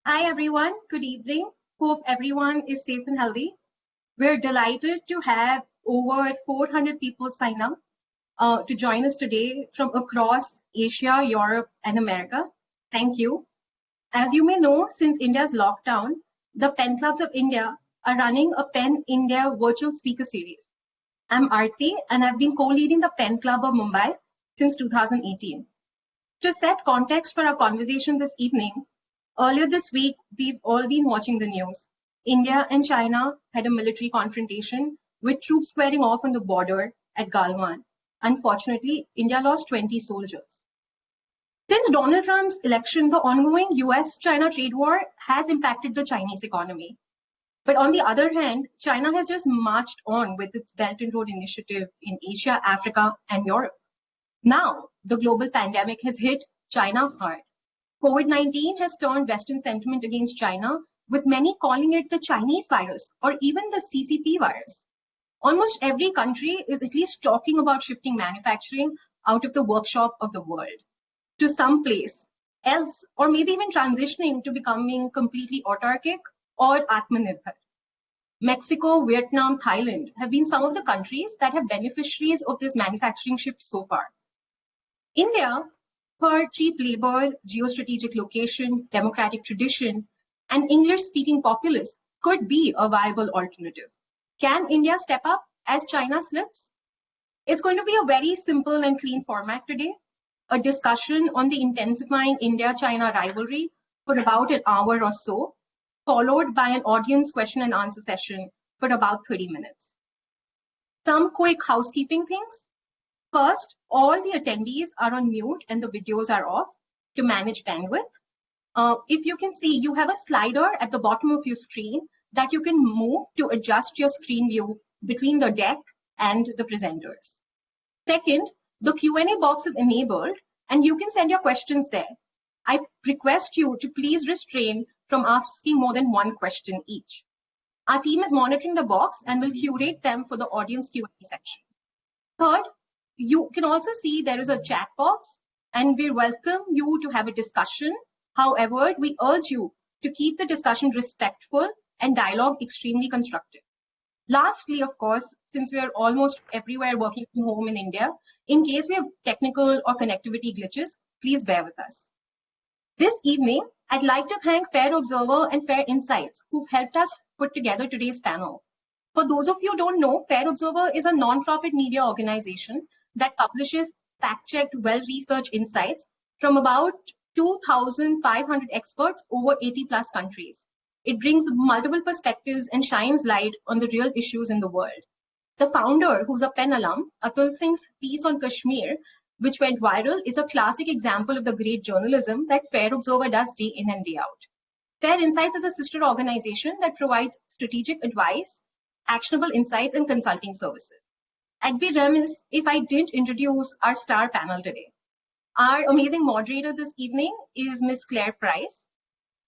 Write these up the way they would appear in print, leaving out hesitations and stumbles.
Hi everyone, good evening. Hope everyone is safe and healthy. We're delighted to have over 400 people sign up to join us today from across Asia, Europe, and America. Thank you. As you may know, since India's lockdown, the Penn Clubs of India are running a Penn India virtual speaker series. I'm Aarti and I've been co-leading the Penn Club of Mumbai since 2018. To set context for our conversation this evening, earlier this week, we've all been watching the news. India and China had a military confrontation with troops squaring off on the border at Galwan. Unfortunately, India lost 20 soldiers. Since Donald Trump's election, the ongoing US-China trade war has impacted the Chinese economy. But on the other hand, China has just marched on with its Belt and Road Initiative in Asia, Africa, and Europe. Now, the global pandemic has hit China hard. COVID-19 has turned Western sentiment against China, with many calling it the Chinese virus or even the CCP virus. Almost every country is at least talking about shifting manufacturing out of the workshop of the world to some place else, or maybe even transitioning to becoming completely autarkic or Atmanirbhar. Mexico, Vietnam, Thailand have been some of the countries that have beneficiaries of this manufacturing shift so far. India, her cheap labor, geostrategic location, democratic tradition, and English-speaking populace could be a viable alternative. Can India step up as China slips? It's going to be a very simple and clean format today. A discussion on the intensifying India-China rivalry for about an hour or so, followed by an audience question and answer session for about 30 minutes. Some quick housekeeping things. First, all the attendees are on mute and the videos are off to manage bandwidth. If you can see, you have a slider at the bottom of your screen that you can move to adjust your screen view between the deck and the presenters. Second, the Q&A box is enabled and you can send your questions there. I request you to please refrain from asking more than one question each. Our team is monitoring the box and will curate them for the audience Q&A section. Third, you can also see there is a chat box and we welcome you to have a discussion. However, we urge you to keep the discussion respectful and dialogue extremely constructive. Lastly, of course, since we are almost everywhere working from home in India, in case we have technical or connectivity glitches, please bear with us. This evening, I'd like to thank Fair Observer and Fair Insights who've helped us put together today's panel. For those of you who don't know, Fair Observer is a non-profit media organization that publishes fact-checked, well-researched insights from about 2,500 experts over 80 plus countries. It brings multiple perspectives and shines light on the real issues in the world. The founder, who's a Penn alum, Atul Singh's piece on Kashmir, which went viral, is a classic example of the great journalism that Fair Observer does day in and day out. Fair Insights is a sister organization that provides strategic advice, actionable insights, and consulting services. I'd be remiss if I didn't introduce our star panel today. Our amazing moderator this evening is Ms. Claire Price.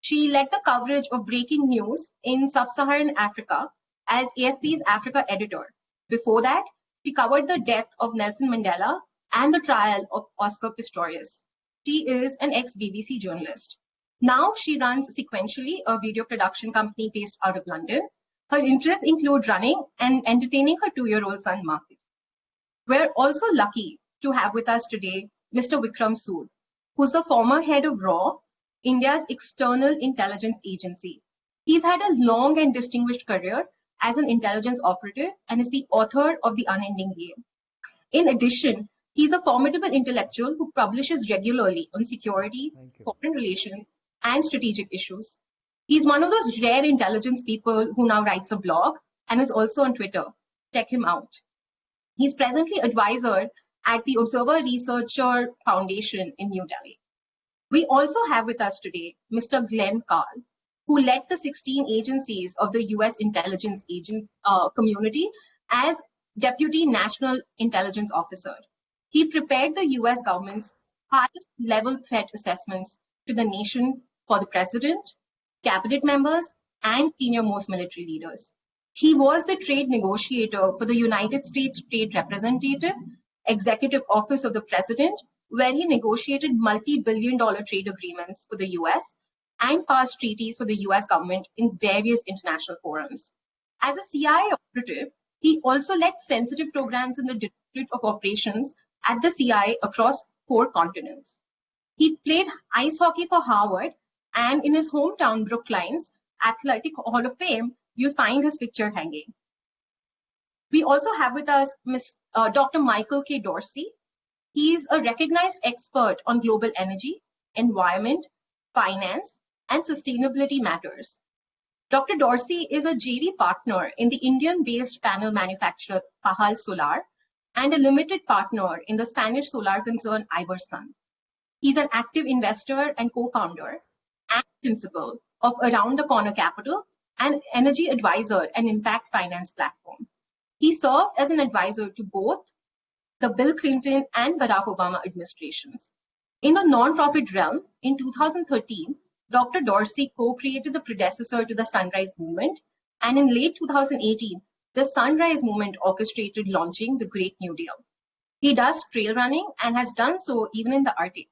She led the coverage of breaking news in sub-Saharan Africa as AFP's Africa editor. Before that, she covered the death of Nelson Mandela and the trial of Oscar Pistorius. She is an ex-BBC journalist. Now she runs Sequentially, a video production company based out of London. Her interests include running and entertaining her 2-year-old son, Marcus. We're also lucky to have with us today Mr. Vikram Sood, who's the former head of RAW, India's external intelligence agency. He's had a long and distinguished career as an intelligence operative and is the author of The Unending Game. In addition, he's a formidable intellectual who publishes regularly on security, foreign relations, and strategic issues. He's one of those rare intelligence people who now writes a blog and is also on Twitter. Check him out. He's presently advisor at the Observer Researcher Foundation in New Delhi. We also have with us today Mr. Glenn Carle, who led the 16 agencies of the US intelligence community as Deputy National Intelligence Officer. He prepared the US government's highest level threat assessments to the nation for the president, cabinet members, and senior most military leaders. He was the trade negotiator for the United States Trade Representative, Executive Office of the President, where he negotiated multi-billion-dollar trade agreements for the US and passed treaties for the US government in various international forums. As a CIA operative, he also led sensitive programs in the Directorate of Operations at the CIA across 4 continents. He played ice hockey for Harvard, and in his hometown, Brookline's Athletic Hall of Fame, you'll find his picture hanging. We also have with us Dr. Michael K Dorsey. He is a recognized expert on global energy, environment, finance, and sustainability matters. Dr. Dorsey is a JV partner in the Indian-based panel manufacturer Pahal Solar and a limited partner in the Spanish solar concern Iversun. He's an active investor and co-founder and principal of Around the Corner Capital, an energy advisor and impact finance platform. He served as an advisor to both the Bill Clinton and Barack Obama administrations. In the nonprofit realm, in 2013, Dr. Dorsey co-created the predecessor to the Sunrise Movement, and in late 2018, the Sunrise Movement orchestrated launching the Great New Deal. He does trail running and has done so even in the Arctic.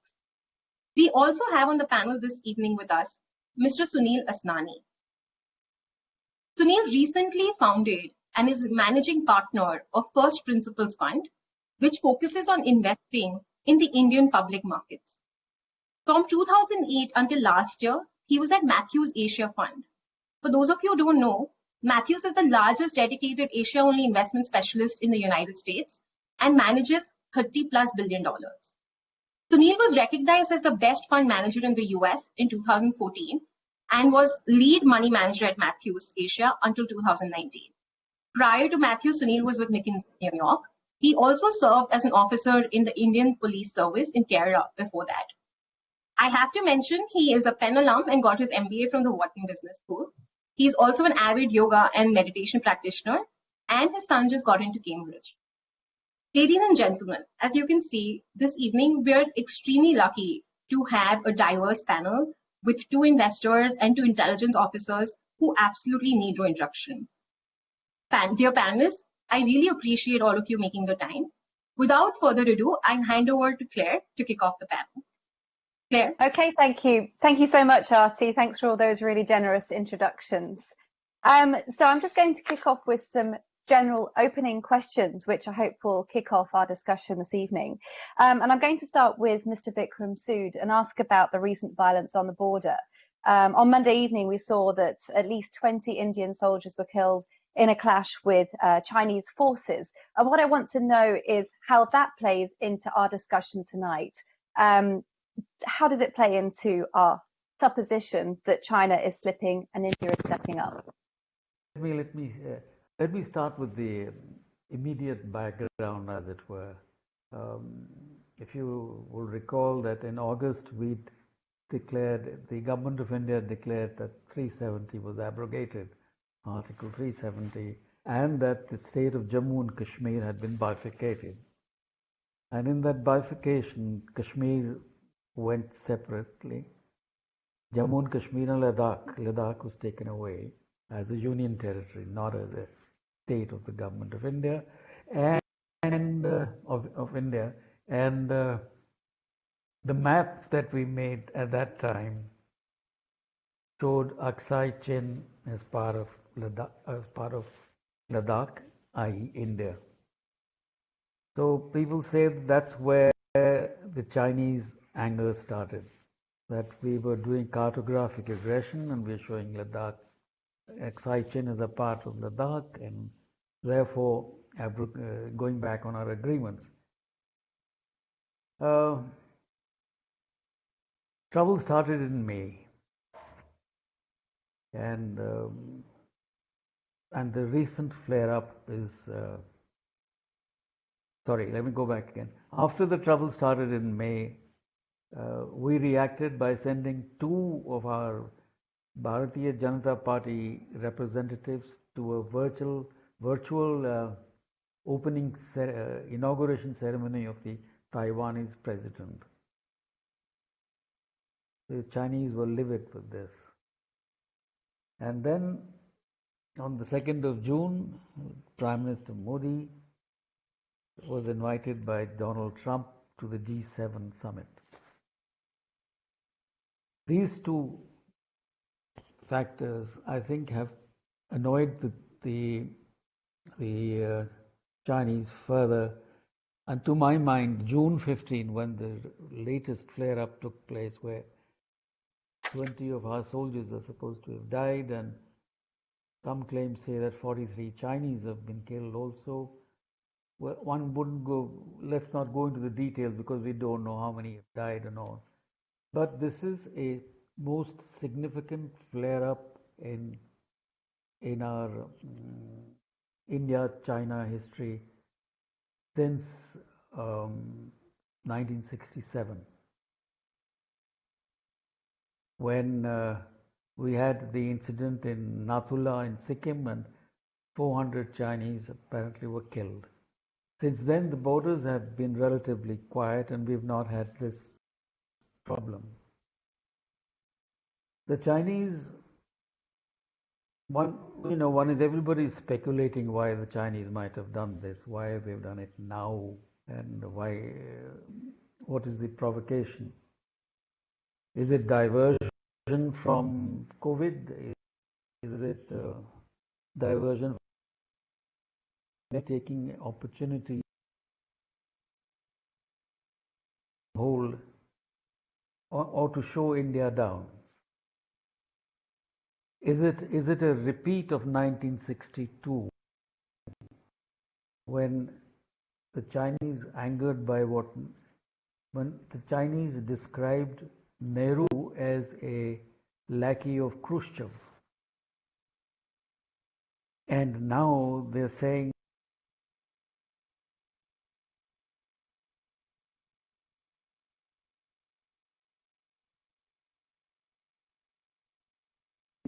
We also have on the panel this evening with us Mr. Sunil Asnani. Sunil recently founded and is managing partner of First Principles Fund, which focuses on investing in the Indian public markets. From 2008 until last year, he was at Matthews Asia Fund. For those of you who don't know, Matthews is the largest dedicated Asia-only investment specialist in the United States and manages $30+ billion. Sunil was recognized as the best fund manager in the US in 2014 and was lead money manager at Matthews Asia until 2019. Prior to Matthews, Sunil was with McKinsey New York. He also served as an officer in the Indian Police Service in Kerala before that. I have to mention he is a Penn alum and got his MBA from the Wharton Business School. He's also an avid yoga and meditation practitioner, and his son just got into Cambridge. Ladies and gentlemen, as you can see, this evening we're extremely lucky to have a diverse panel with 2 investors and 2 intelligence officers who absolutely need no introduction. Dear panelists, I really appreciate all of you making the time. Without further ado, I hand over to Claire to kick off the panel. Claire. Okay, thank you. Thank you so much, Arti. Thanks for all those really generous introductions. So I'm just going to kick off with some general opening questions, which I hope will kick off our discussion this evening. And I'm going to start with Mr. Vikram Sood and ask about the recent violence on the border. On Monday evening, we saw that at least 20 Indian soldiers were killed in a clash with Chinese forces. And what I want to know is how that plays into our discussion tonight. How does it play into our supposition that China is slipping and India is stepping up? Let me start with the immediate background, as it were. If you will recall that in August the government of India declared that 370 was abrogated, Article 370, and that the state of Jammu and Kashmir had been bifurcated. And in that bifurcation, Kashmir went separately. Jammu and Kashmir and Ladakh was taken away as a union territory, not as a state of the government of India and of India. And the map that we made at that time showed Aksai Chin as part of Ladakh, i.e. India. So people say that's where the Chinese anger started, that we were doing cartographic aggression and we're showing Ladakh, Aksai Chin as a part of Ladakh, and therefore going back on our agreements. Trouble started in May, and the recent flare-up is. Sorry, let me go back again. After the trouble started in May, we reacted by sending 2 of our Bharatiya Janata Party representatives to a virtual inauguration ceremony of the Taiwanese president. The Chinese were livid with this. And then on the 2nd of June, Prime Minister Modi was invited by Donald Trump to the G7 summit. These 2 factors, I think, have annoyed the Chinese further. And to my mind, June 15, when the latest flare-up took place, where 20 of our soldiers are supposed to have died, and some claims say that 43 Chinese have been killed also. Well, one wouldn't go, let's not go into the details because we don't know how many have died and all. But this is a most significant flare-up in our India-China history since 1967, when we had the incident in Nathula in Sikkim and 400 Chinese apparently were killed. Since then, the borders have been relatively quiet and we've not had this problem. The Chinese, one is everybody is speculating why the Chinese might have done this, why they've done it now, and why, what is the provocation? Is it diversion from COVID? Is it diversion from taking opportunity hold or to show India down? Is it a repeat of 1962 when the Chinese, angered by when the Chinese described Nehru as a lackey of Khrushchev, and now they're saying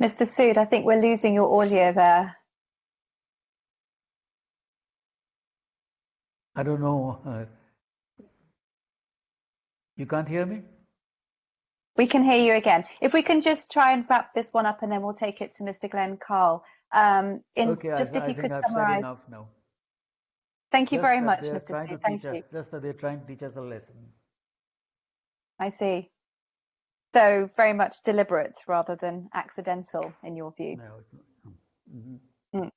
Mr. Sood, I think we're losing your audio there. I don't know. You can't hear me? We can hear you again. If we can just try and wrap this one up, and then we'll take it to Mr. Glenn Carle. Okay, if I you think could I've summarize. said enough now. Thank you Just very that much, they're Mr. trying to Sood. Thank teach us, you. just that they're trying to teach us a lesson. I see. So very much deliberate rather than accidental, in your view. No, it's not. Mm.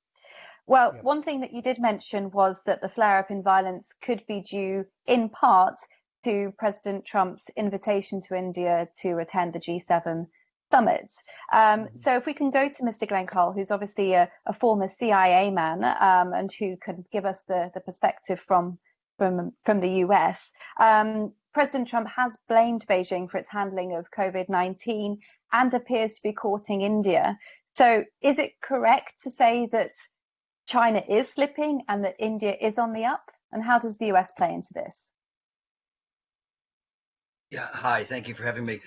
Well, Yep. one thing that you did mention was that the flare-up in violence could be due in part to President Trump's invitation to India to attend the G7 summit. So if we can go to Mr. Glenn Carle, who's obviously a former CIA man and who can give us the perspective from the US. President Trump has blamed Beijing for its handling of COVID-19 and appears to be courting India. So is it correct to say that China is slipping and that India is on the up? And how does the US play into this? Yeah, hi, thank you for having me.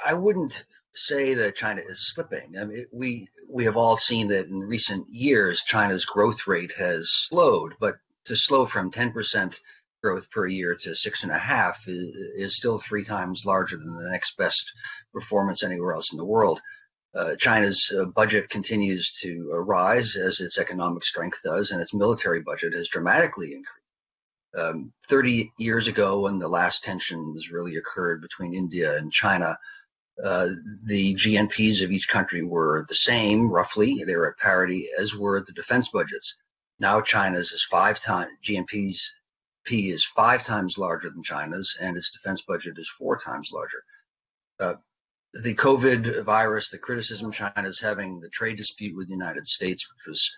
I wouldn't say that China is slipping. I mean, we have all seen that in recent years, China's growth rate has slowed, but to slow from 10% growth per year to 6.5% is still 3 times larger than the next best performance anywhere else in the world. China's budget continues to rise as its economic strength does, and its military budget has dramatically increased. 30 years ago, when the last tensions really occurred between India and China, the GNPs of each country were the same, roughly. They were at parity, as were the defense budgets. Now China's is 5 times, GNP's P is 5 times larger than China's, and its defense budget is 4 times larger. The COVID virus, the criticism China is having, the trade dispute with the United States, which was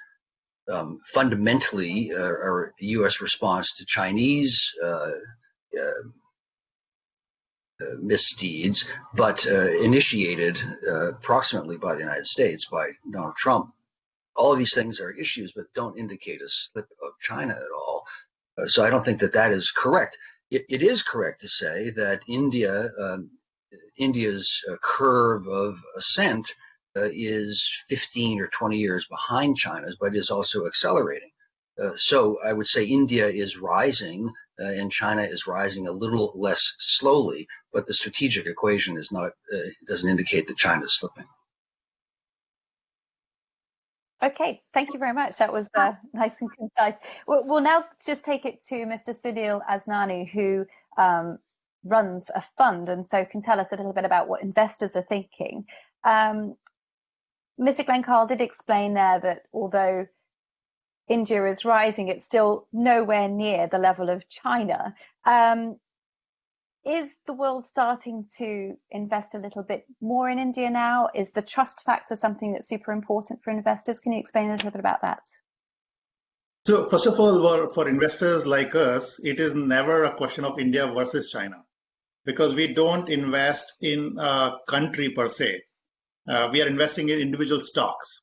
fundamentally a U.S. response to Chinese misdeeds, but initiated approximately by the United States, by Donald Trump. All of these things are issues, but don't indicate a slip of China at all. So I don't think that that is correct. It is correct to say that India's curve of ascent is 15 or 20 years behind China's, but is also accelerating. So I would say India is rising and China is rising a little less slowly, but the strategic equation is not, doesn't indicate that China is slipping. Okay, thank you very much. That was nice and concise. We'll now just take it to Mr. Sunil Asnani, who runs a fund and so can tell us a little bit about what investors are thinking. Mr. Glenn Carle did explain there that although India is rising, it's still nowhere near the level of China. Is the world starting to invest a little bit more in India now? Is the trust factor something that's super important for investors? Can you explain a little bit about that? So first of all, for investors like us, it is never a question of India versus China, because we don't invest in a country per se. We are investing in individual stocks.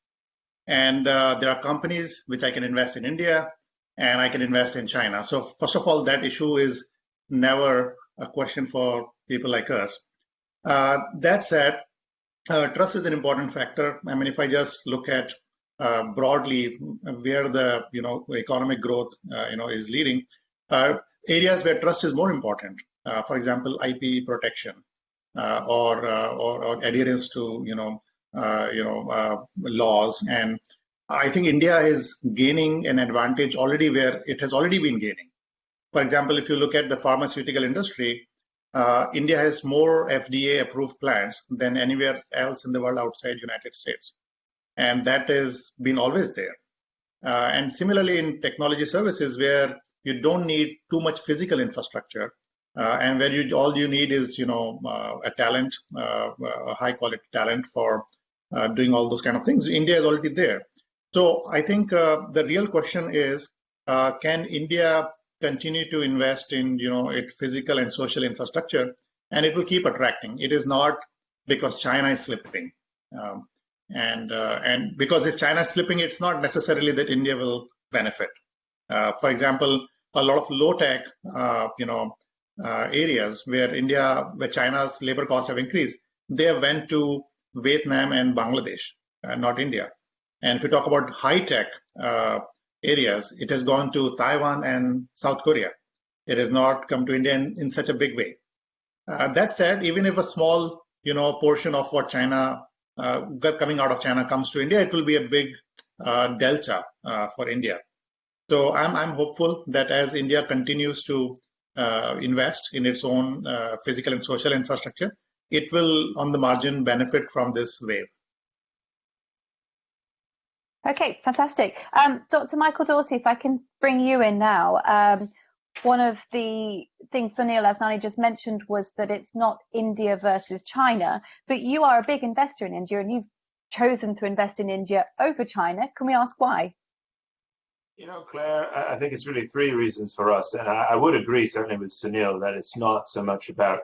And there are companies which I can invest in India and I can invest in China. So first of all, that issue is never a question for people like us. That said, trust is an important factor. I mean, if I just look at broadly where the economic growth is leading, areas where trust is more important. For example, IP protection or adherence to laws. And I think India is gaining an advantage already where it has already been gaining. For example, if you look at the pharmaceutical industry, India has more FDA approved plants than anywhere else in the world outside United States. And that has been always there. And similarly in technology services, where you don't need too much physical infrastructure, and where all you need is a talent, a high quality talent for doing all those kind of things. India is already there. So I think the real question is, can India continue to invest in its physical and social infrastructure, and it will keep attracting. It is not because China is slipping, and because if China is slipping, it's not necessarily that India will benefit. For example, a lot of low tech areas where China's labor costs have increased, they went to Vietnam and Bangladesh, not India. And if you talk about high tech areas, it has gone to Taiwan and South Korea. It has not come to India in such a big way. That said, even if a small portion of what China coming out of China comes to India, it will be a big delta for India. So I'm hopeful that as India continues to invest in its own physical and social infrastructure, it will on the margin benefit from this wave. Okay, fantastic. Dr. Michael Dorsey, if I can bring you in now. One of the things Sunil Asnani just mentioned was that it's not India versus China, but you are a big investor in India and you've chosen to invest in India over China. Can we ask why? Claire, I think it's really three reasons for us. And I would agree certainly with Sunil that it's not so much about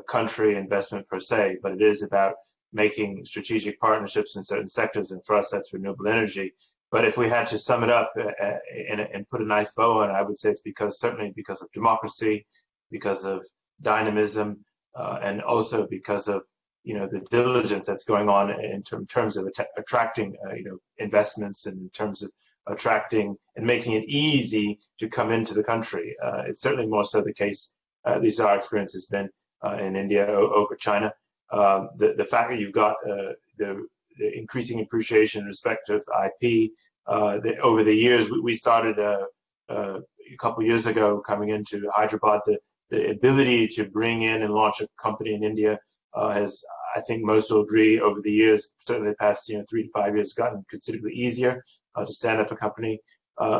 country investment per se, but it is about making strategic partnerships in certain sectors. And for us, that's renewable energy. But if we had to sum it up and put a nice bow on it, I would say it's certainly because of democracy, because of dynamism, and also because of the diligence that's going on in terms of attracting investments, and in terms of attracting and making it easy to come into the country. It's certainly more so the case, at least our experience has been in India over China. The fact that you've got the increasing appreciation in respect of IP over the years. We started a couple of years ago coming into Hyderabad. The ability to bring in and launch a company in India has, I think most will agree, over the years, certainly the past 3 to 5 years, gotten considerably easier to stand up a company.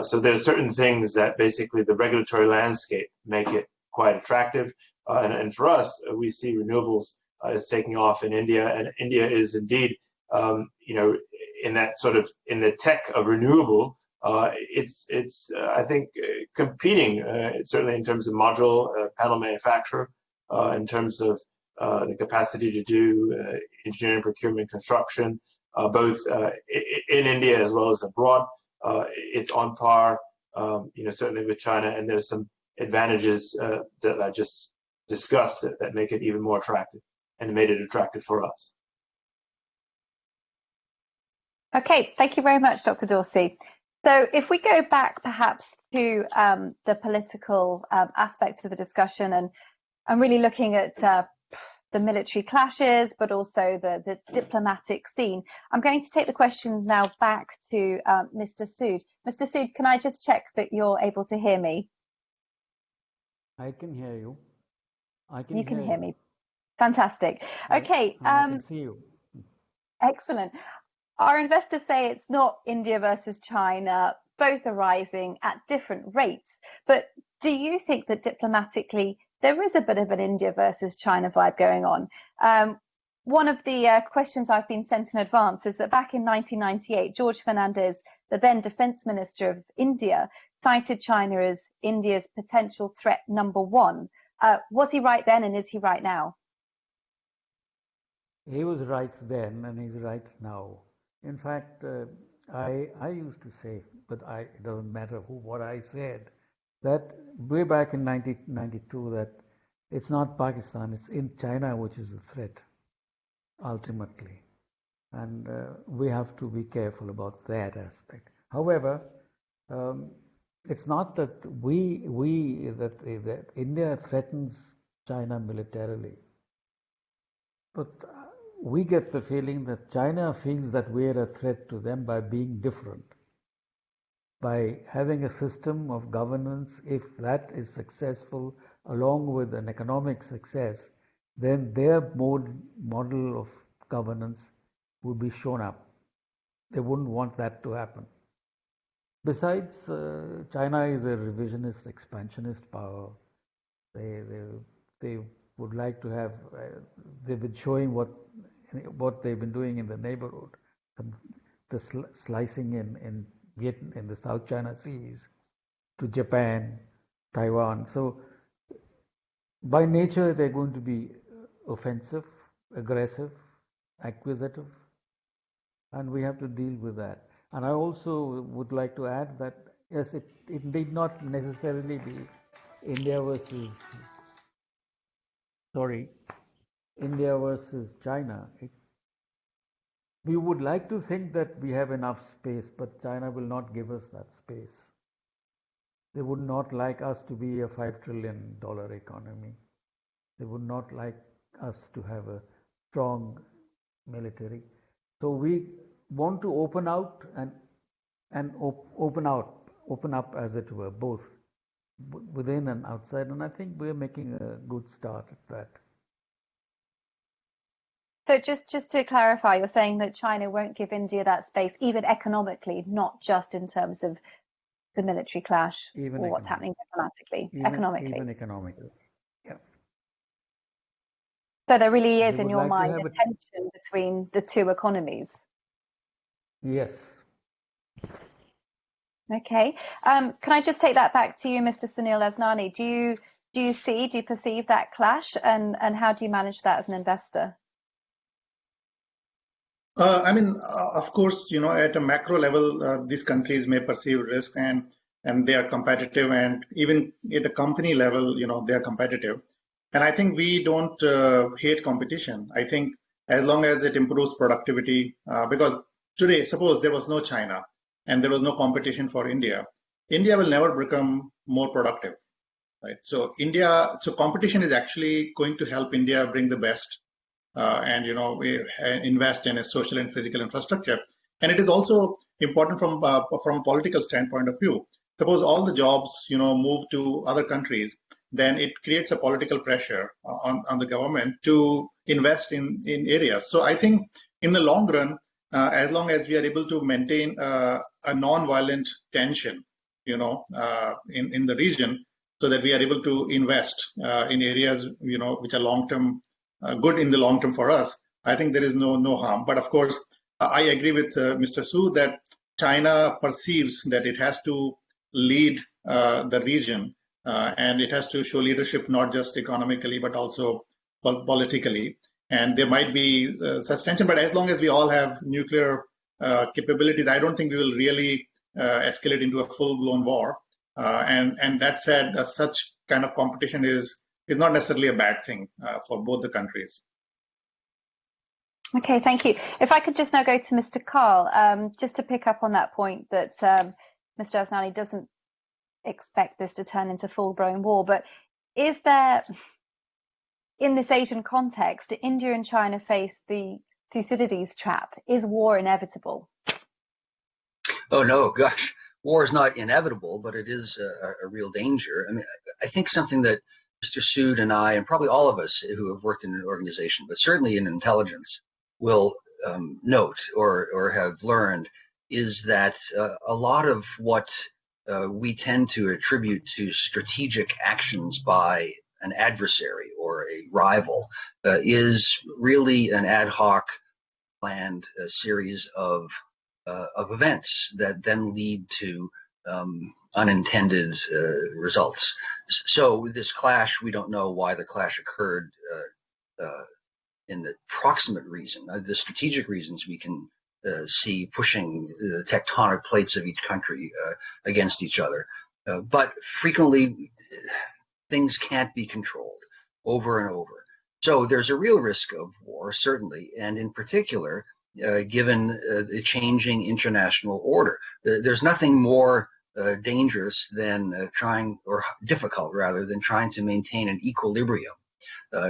So there's certain things that basically the regulatory landscape make it quite attractive. And for us, we see renewables is taking off in India, and India is indeed, in that sort of in the tech of renewable, it's I think competing certainly in terms of module panel manufacturer, in terms of the capacity to do engineering, procurement, construction, both in India as well as abroad. It's on par, certainly with China, and there's some advantages that I just discussed that make it even more attractive, and made it attractive for us. Okay, thank you very much, Dr. Dorsey. So if we go back perhaps to the political aspects of the discussion, and really looking at the military clashes, but also the diplomatic scene, I'm going to take the questions now back to Mr. Sood. Mr. Sood, can I just check that you're able to hear me? I can hear you. You can hear me. Fantastic. Okay. I can see you. Excellent. Our investors say it's not India versus China, both are rising at different rates. But do you think that diplomatically there is a bit of an India versus China vibe going on? One of the questions I've been sent in advance is that back in 1998, George Fernandez, the then Defence Minister of India, cited China as India's potential threat number one. Was he right then, and is he right now? He was right then, and he's right now. In fact, I used to say, but it doesn't matter what I said, that way back in 1992, that it's not Pakistan, it's in China which is the threat, ultimately. And we have to be careful about that aspect. However, it's not that that India threatens China militarily, but we get the feeling that China feels that we're a threat to them by being different, by having a system of governance. If that is successful along with an economic success, then their model of governance would be shown up. They wouldn't want that to happen. Besides, China is a revisionist, expansionist power. They would like to have. They've been showing what they've been doing in the neighborhood, the slicing in Vietnam, in the South China Seas, to Japan, Taiwan. So by nature, they're going to be offensive, aggressive, acquisitive, and we have to deal with that. And I also would like to add that, yes, it need not necessarily be India versus China. We would like to think that we have enough space, but China will not give us that space. They would not like us to be a $5 trillion economy. They would not like us to have a strong military. So we want to open out and open up, as it were, both within and outside. And I think we're making a good start at that. So just to clarify, you're saying that China won't give India that space, even economically, not just in terms of the military clash or what's happening diplomatically, economically. Even economically, yeah. So there really is, in your mind, a tension between the two economies. Yes. Okay. Can I just take that back to you, Mr. Sunil Asnani? Do you perceive that clash, and how do you manage that as an investor? Of course, at a macro level, these countries may perceive risk and they are competitive, and even at a company level, they are competitive. And I think we don't hate competition. I think as long as it improves productivity, because today, suppose there was no China and there was no competition for India, India will never become more productive, right? So competition is actually going to help India bring the best. We invest in a social and physical infrastructure, and it is also important from a political standpoint of view. Suppose all the jobs move to other countries, then it creates a political pressure on the government to invest in areas. So I think in the long run, as long as we are able to maintain a non-violent tension, in the region, so that we are able to invest in areas which are long-term. Good in the long term for us, I think there is no harm. But of course, I agree with Mr. Sood that China perceives that it has to lead the region, and it has to show leadership not just economically but also politically. And there might be such tension, but as long as we all have nuclear capabilities, I don't think we will really escalate into a full-blown war. And that said, such kind of competition is not necessarily a bad thing for both the countries. Okay, thank you. If I could just now go to Mr. Carle, just to pick up on that point that Mr. Asnani doesn't expect this to turn into full-blown war, but is there, in this Asian context, India and China face the Thucydides trap? Is war inevitable? Oh no, gosh, war is not inevitable, but it is a real danger. I mean, I think something that Mr. Sood and I, and probably all of us who have worked in an organization, but certainly in intelligence, will note or have learned is that a lot of what we tend to attribute to strategic actions by an adversary or a rival is really an ad hoc planned series of events that then lead to unintended results. So this clash, we don't know why the clash occurred in the proximate reason. The strategic reasons we can see pushing the tectonic plates of each country against each other. But frequently, things can't be controlled over and over. So there's a real risk of war, certainly, and in particular, given the changing international order. There's nothing more dangerous than difficult rather, than trying to maintain an equilibrium.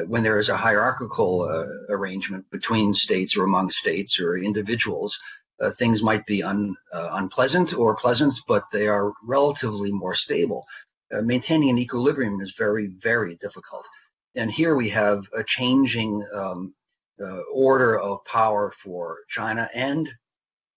When there is a hierarchical arrangement between states or among states or individuals, things might be unpleasant or pleasant, but they are relatively more stable. Maintaining an equilibrium is very, very difficult. And here we have a changing order of power for China and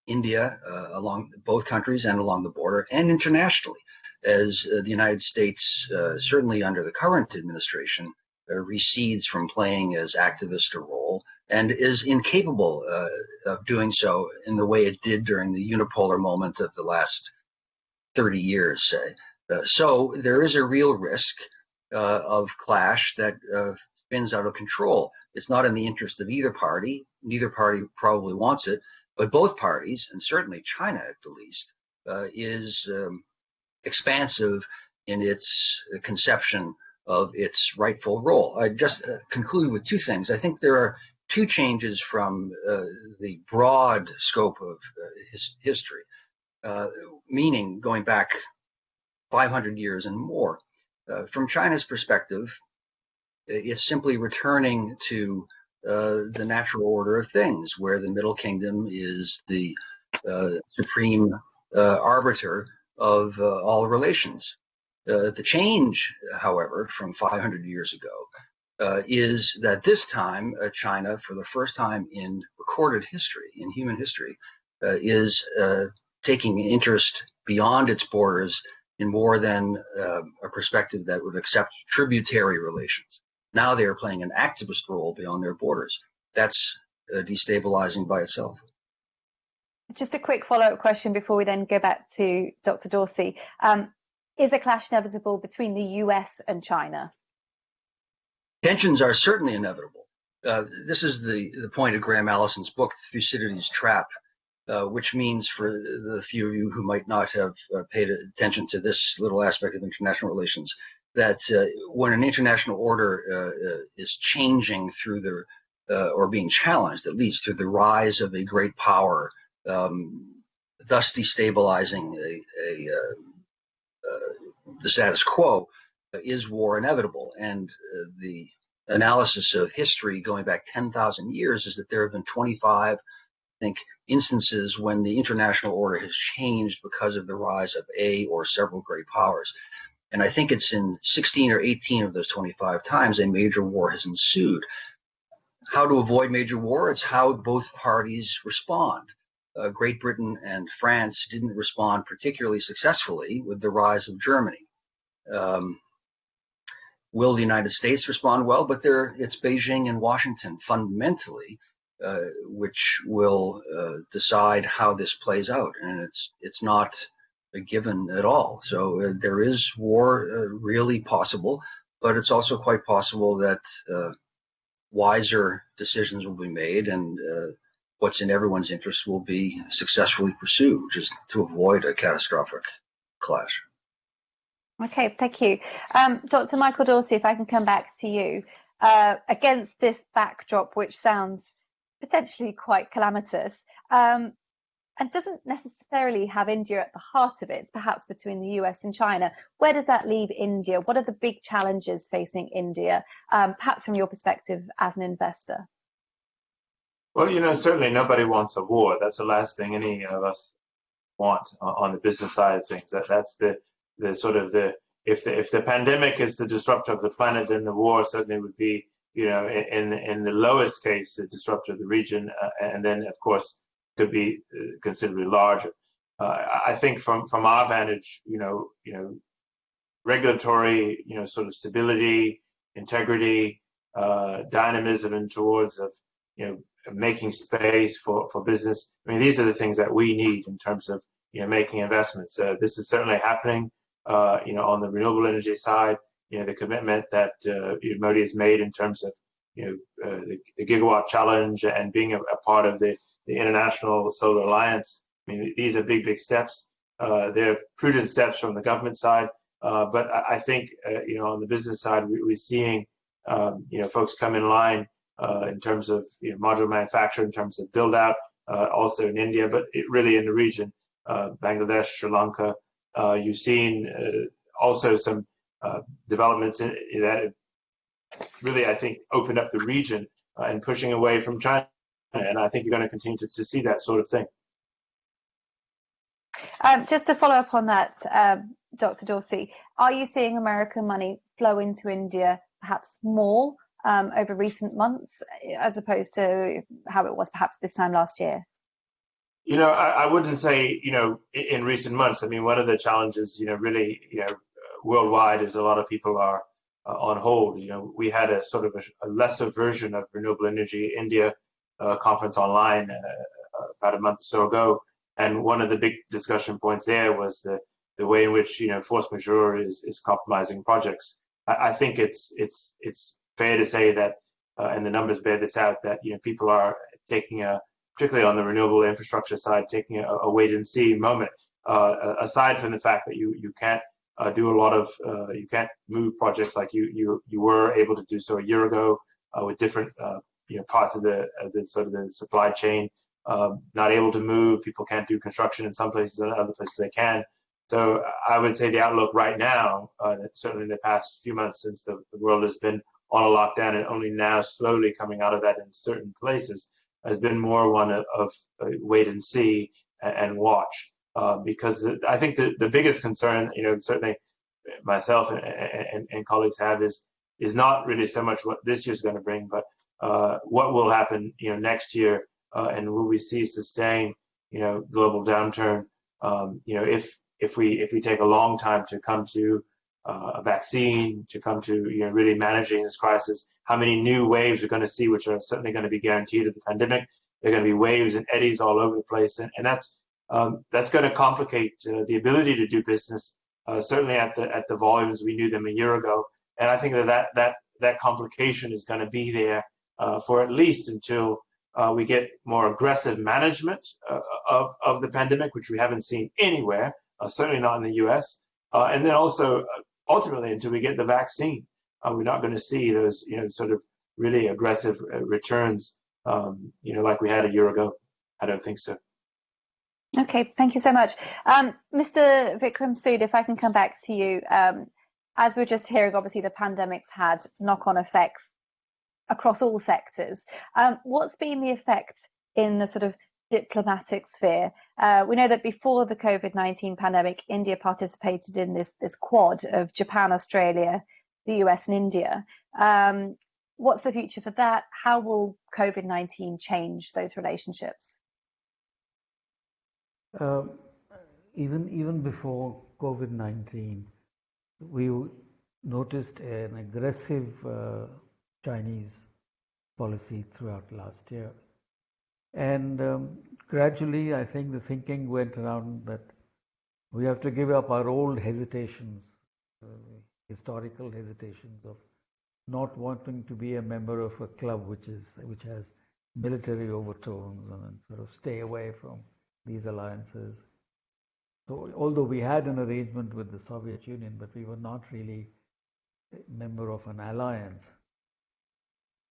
India, along both countries and along the border, and internationally, as the United States, certainly under the current administration, recedes from playing as activist a role and is incapable of doing so in the way it did during the unipolar moment of the last 30 years, say. So there is a real risk of clash that spins out of control. It's not in the interest of either party. Neither party probably wants it, but both parties, and certainly China at the least, is expansive in its conception of its rightful role. I just conclude with two things. I think there are two changes from the broad scope of history, meaning going back 500 years and more. From China's perspective, it's simply returning to the natural order of things, where the Middle Kingdom is the supreme arbiter of all relations. The change, however, from 500 years ago, is that this time China, for the first time in recorded history, in human history, is taking interest beyond its borders in more than a perspective that would accept tributary relations. Now they are playing an activist role beyond their borders. That's destabilizing by itself. Just a quick follow-up question before we then go back to Dr. Dorsey. Is a clash inevitable between the US and China? Tensions are certainly inevitable. This is the point of Graham Allison's book, Thucydides' Trap, which means, for the few of you who might not have paid attention to this little aspect of international relations, that when an international order is changing through or being challenged, at least through the rise of a great power, thus destabilizing the status quo, is war inevitable. And the analysis of history going back 10,000 years is that there have been 25, I think, instances when the international order has changed because of the rise of a or several great powers. And I think it's in 16 or 18 of those 25 times a major war has ensued. How to avoid major war? It's how both parties respond. Great Britain and France didn't respond particularly successfully with the rise of Germany. Will the United States respond well? But it's Beijing and Washington fundamentally which will decide how this plays out, and it's not a given at all. So there is war really possible, but it's also quite possible that wiser decisions will be made, and what's in everyone's interest will be successfully pursued, just to avoid a catastrophic clash. Okay, thank you. Dr. Michael Dorsey, if I can come back to you. Against this backdrop, which sounds potentially quite calamitous, and doesn't necessarily have India at the heart of it, perhaps between the US and China, where does that leave India? What are the big challenges facing India, perhaps from your perspective as an investor? Well, certainly nobody wants a war. That's the last thing any of us want on the business side of things. That's the sort of if the pandemic is the disruptor of the planet, then the war certainly would be in the lowest case, a disruptor of the region, and then of course could be considerably larger. I think from our vantage, regulatory, sort of stability, integrity, dynamism, and towards of making space for business. I mean, these are the things that we need in terms of making investments. This is certainly happening. On the renewable energy side, the commitment that Modi has made in terms of the gigawatt challenge and being a part of the International Solar Alliance. I mean, these are big steps. They're prudent steps from the government side, but I think on the business side, we're seeing folks come in line in terms of module manufacture, in terms of build out, also in India, but really in the region, Bangladesh, Sri Lanka. You've seen also some developments that really, I think, opened up the region and pushing away from China. And I think you're going to continue to see that sort of thing. Just to follow up on that, Dr. Dorsey, are you seeing American money flow into India perhaps more over recent months as opposed to how it was perhaps this time last year? I wouldn't say, in recent months. I mean, one of the challenges, really, worldwide is a lot of people are on hold. We had a sort of a lesser version of Renewable Energy India conference online about a month or so ago. And one of the big discussion points there was the way in which, force majeure is compromising projects. I think it's fair to say that, and the numbers bear this out, that, people are taking particularly on the renewable infrastructure side, taking a wait and see moment, aside from the fact that you can't do a lot of, you can't move projects like you were able to do so a year ago with different, parts of the sort of the supply chain, not able to move. People can't do construction in some places, and other places they can. So I would say the outlook right now, certainly in the past few months since the world has been on a lockdown and only now slowly coming out of that in certain places, has been more one of wait and see and watch. Because I think the biggest concern, certainly myself and colleagues have is not really so much what this year's going to bring, but what will happen, next year, and will we see sustained, global downturn? If we take a long time to come to a vaccine, to come to really managing this crisis, how many new waves we're going to see, which are certainly going to be guaranteed of the pandemic. There are going to be waves and eddies all over the place, and that's going to complicate the ability to do business, certainly at the volumes we knew them a year ago. And I think that complication is going to be there for at least until we get more aggressive management of the pandemic, which we haven't seen anywhere, certainly not in the U.S. And then also, ultimately, until we get the vaccine, we're not going to see those, sort of really aggressive returns, like we had a year ago. I don't think so. Okay, thank you so much. Mr. Vikram Sood, if I can come back to you. As we're just hearing, obviously the pandemic's had knock-on effects across all sectors. What's been the effect in the sort of diplomatic sphere? We know that before the COVID-19 pandemic, India participated in this quad of Japan, Australia, the US and India. What's the future for that? How will COVID-19 change those relationships? Even before COVID-19, we noticed an aggressive Chinese policy throughout last year. And gradually, I think the thinking went around that we have to give up our old hesitations, historical hesitations of not wanting to be a member of a club which has military overtones, and sort of stay away from these alliances. So although we had an arrangement with the Soviet Union, but we were not really a member of an alliance.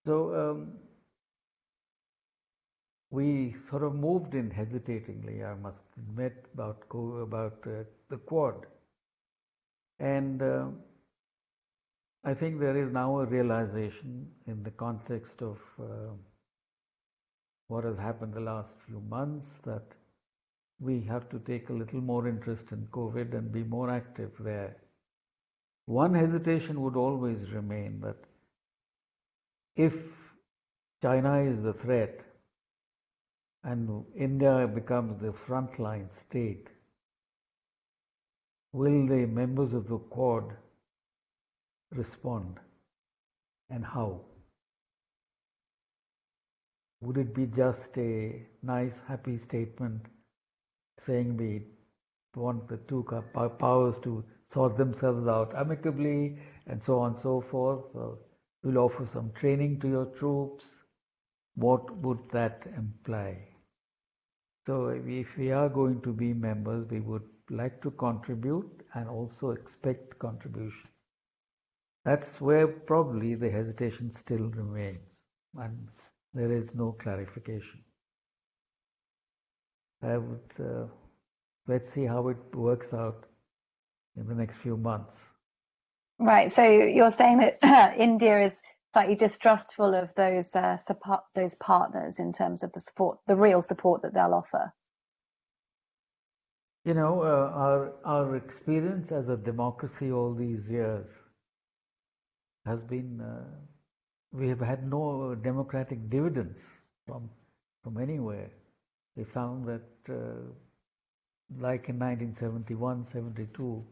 So we sort of moved in hesitatingly, I must admit, about the Quad. And I think there is now a realization in the context of what has happened the last few months that we have to take a little more interest in COVID and be more active there. One hesitation would always remain that if China is the threat and India becomes the frontline state, will the members of the Quad respond, and how? Would it be just a nice, happy statement saying we want the two powers to sort themselves out amicably and so on and so forth? We'll offer some training to your troops. What would that imply? So if we are going to be members, we would like to contribute and also expect contribution. That's where probably the hesitation still remains, and there is no clarification. Let's see how it works out in the next few months. Right. So you're saying that India is slightly distrustful of those partners in terms of the support, the real support that they'll offer. You know, our experience as a democracy all these years has been we have had no democratic dividends from anywhere. We found that, like in 1971, 72,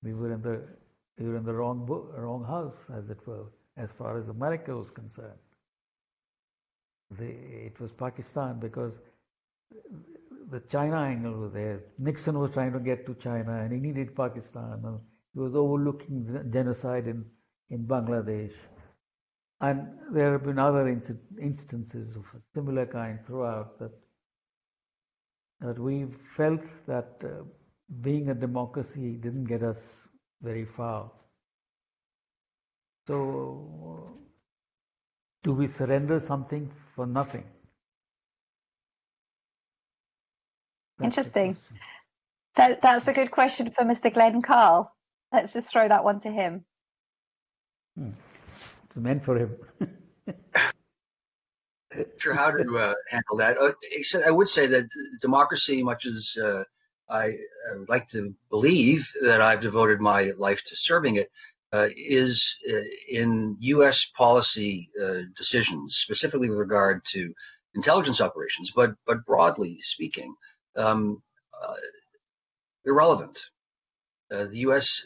we were in the wrong house, as it were, as far as America was concerned. It was Pakistan, because the China angle was there. Nixon was trying to get to China, and he needed Pakistan. And he was overlooking genocide in Bangladesh. And there have been other instances of a similar kind throughout that we felt that being a democracy didn't get us very far. So, do we surrender something for nothing? Interesting. That's a good question for Mr. Glenn Carle. Let's just throw that one to him. It's meant for him. Sure, how to handle that. I would say that democracy, much as I would like to believe that I've devoted my life to serving it, is in U.S. policy decisions, specifically with regard to intelligence operations, but broadly speaking, irrelevant. The U.S.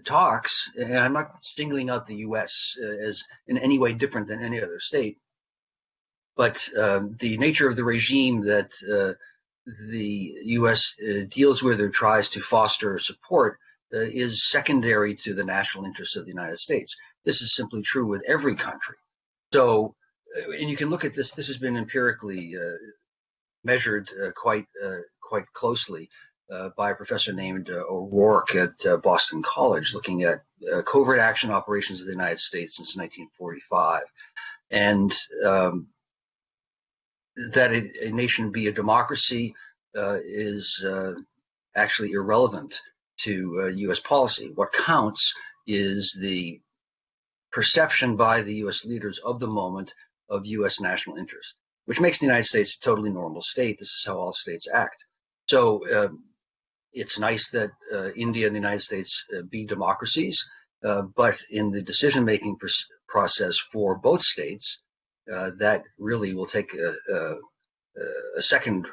talks, and I'm not singling out the U.S. As in any way different than any other state, but the nature of the regime that the U.S. deals with or tries to foster or support is secondary to the national interests of the United States. This is simply true with every country. So, and you can look at this. This has been empirically measured quite closely by a professor named O'Rourke at Boston College, looking at covert action operations of the United States since 1945, and that a nation be a democracy is actually irrelevant to U.S. policy. What counts is the perception by the U.S. leaders of the moment of U.S. national interest, which makes the United States a totally normal state. This is how all states act. So it's nice that India and the United States be democracies, but in the decision-making process for both states, that really will take a second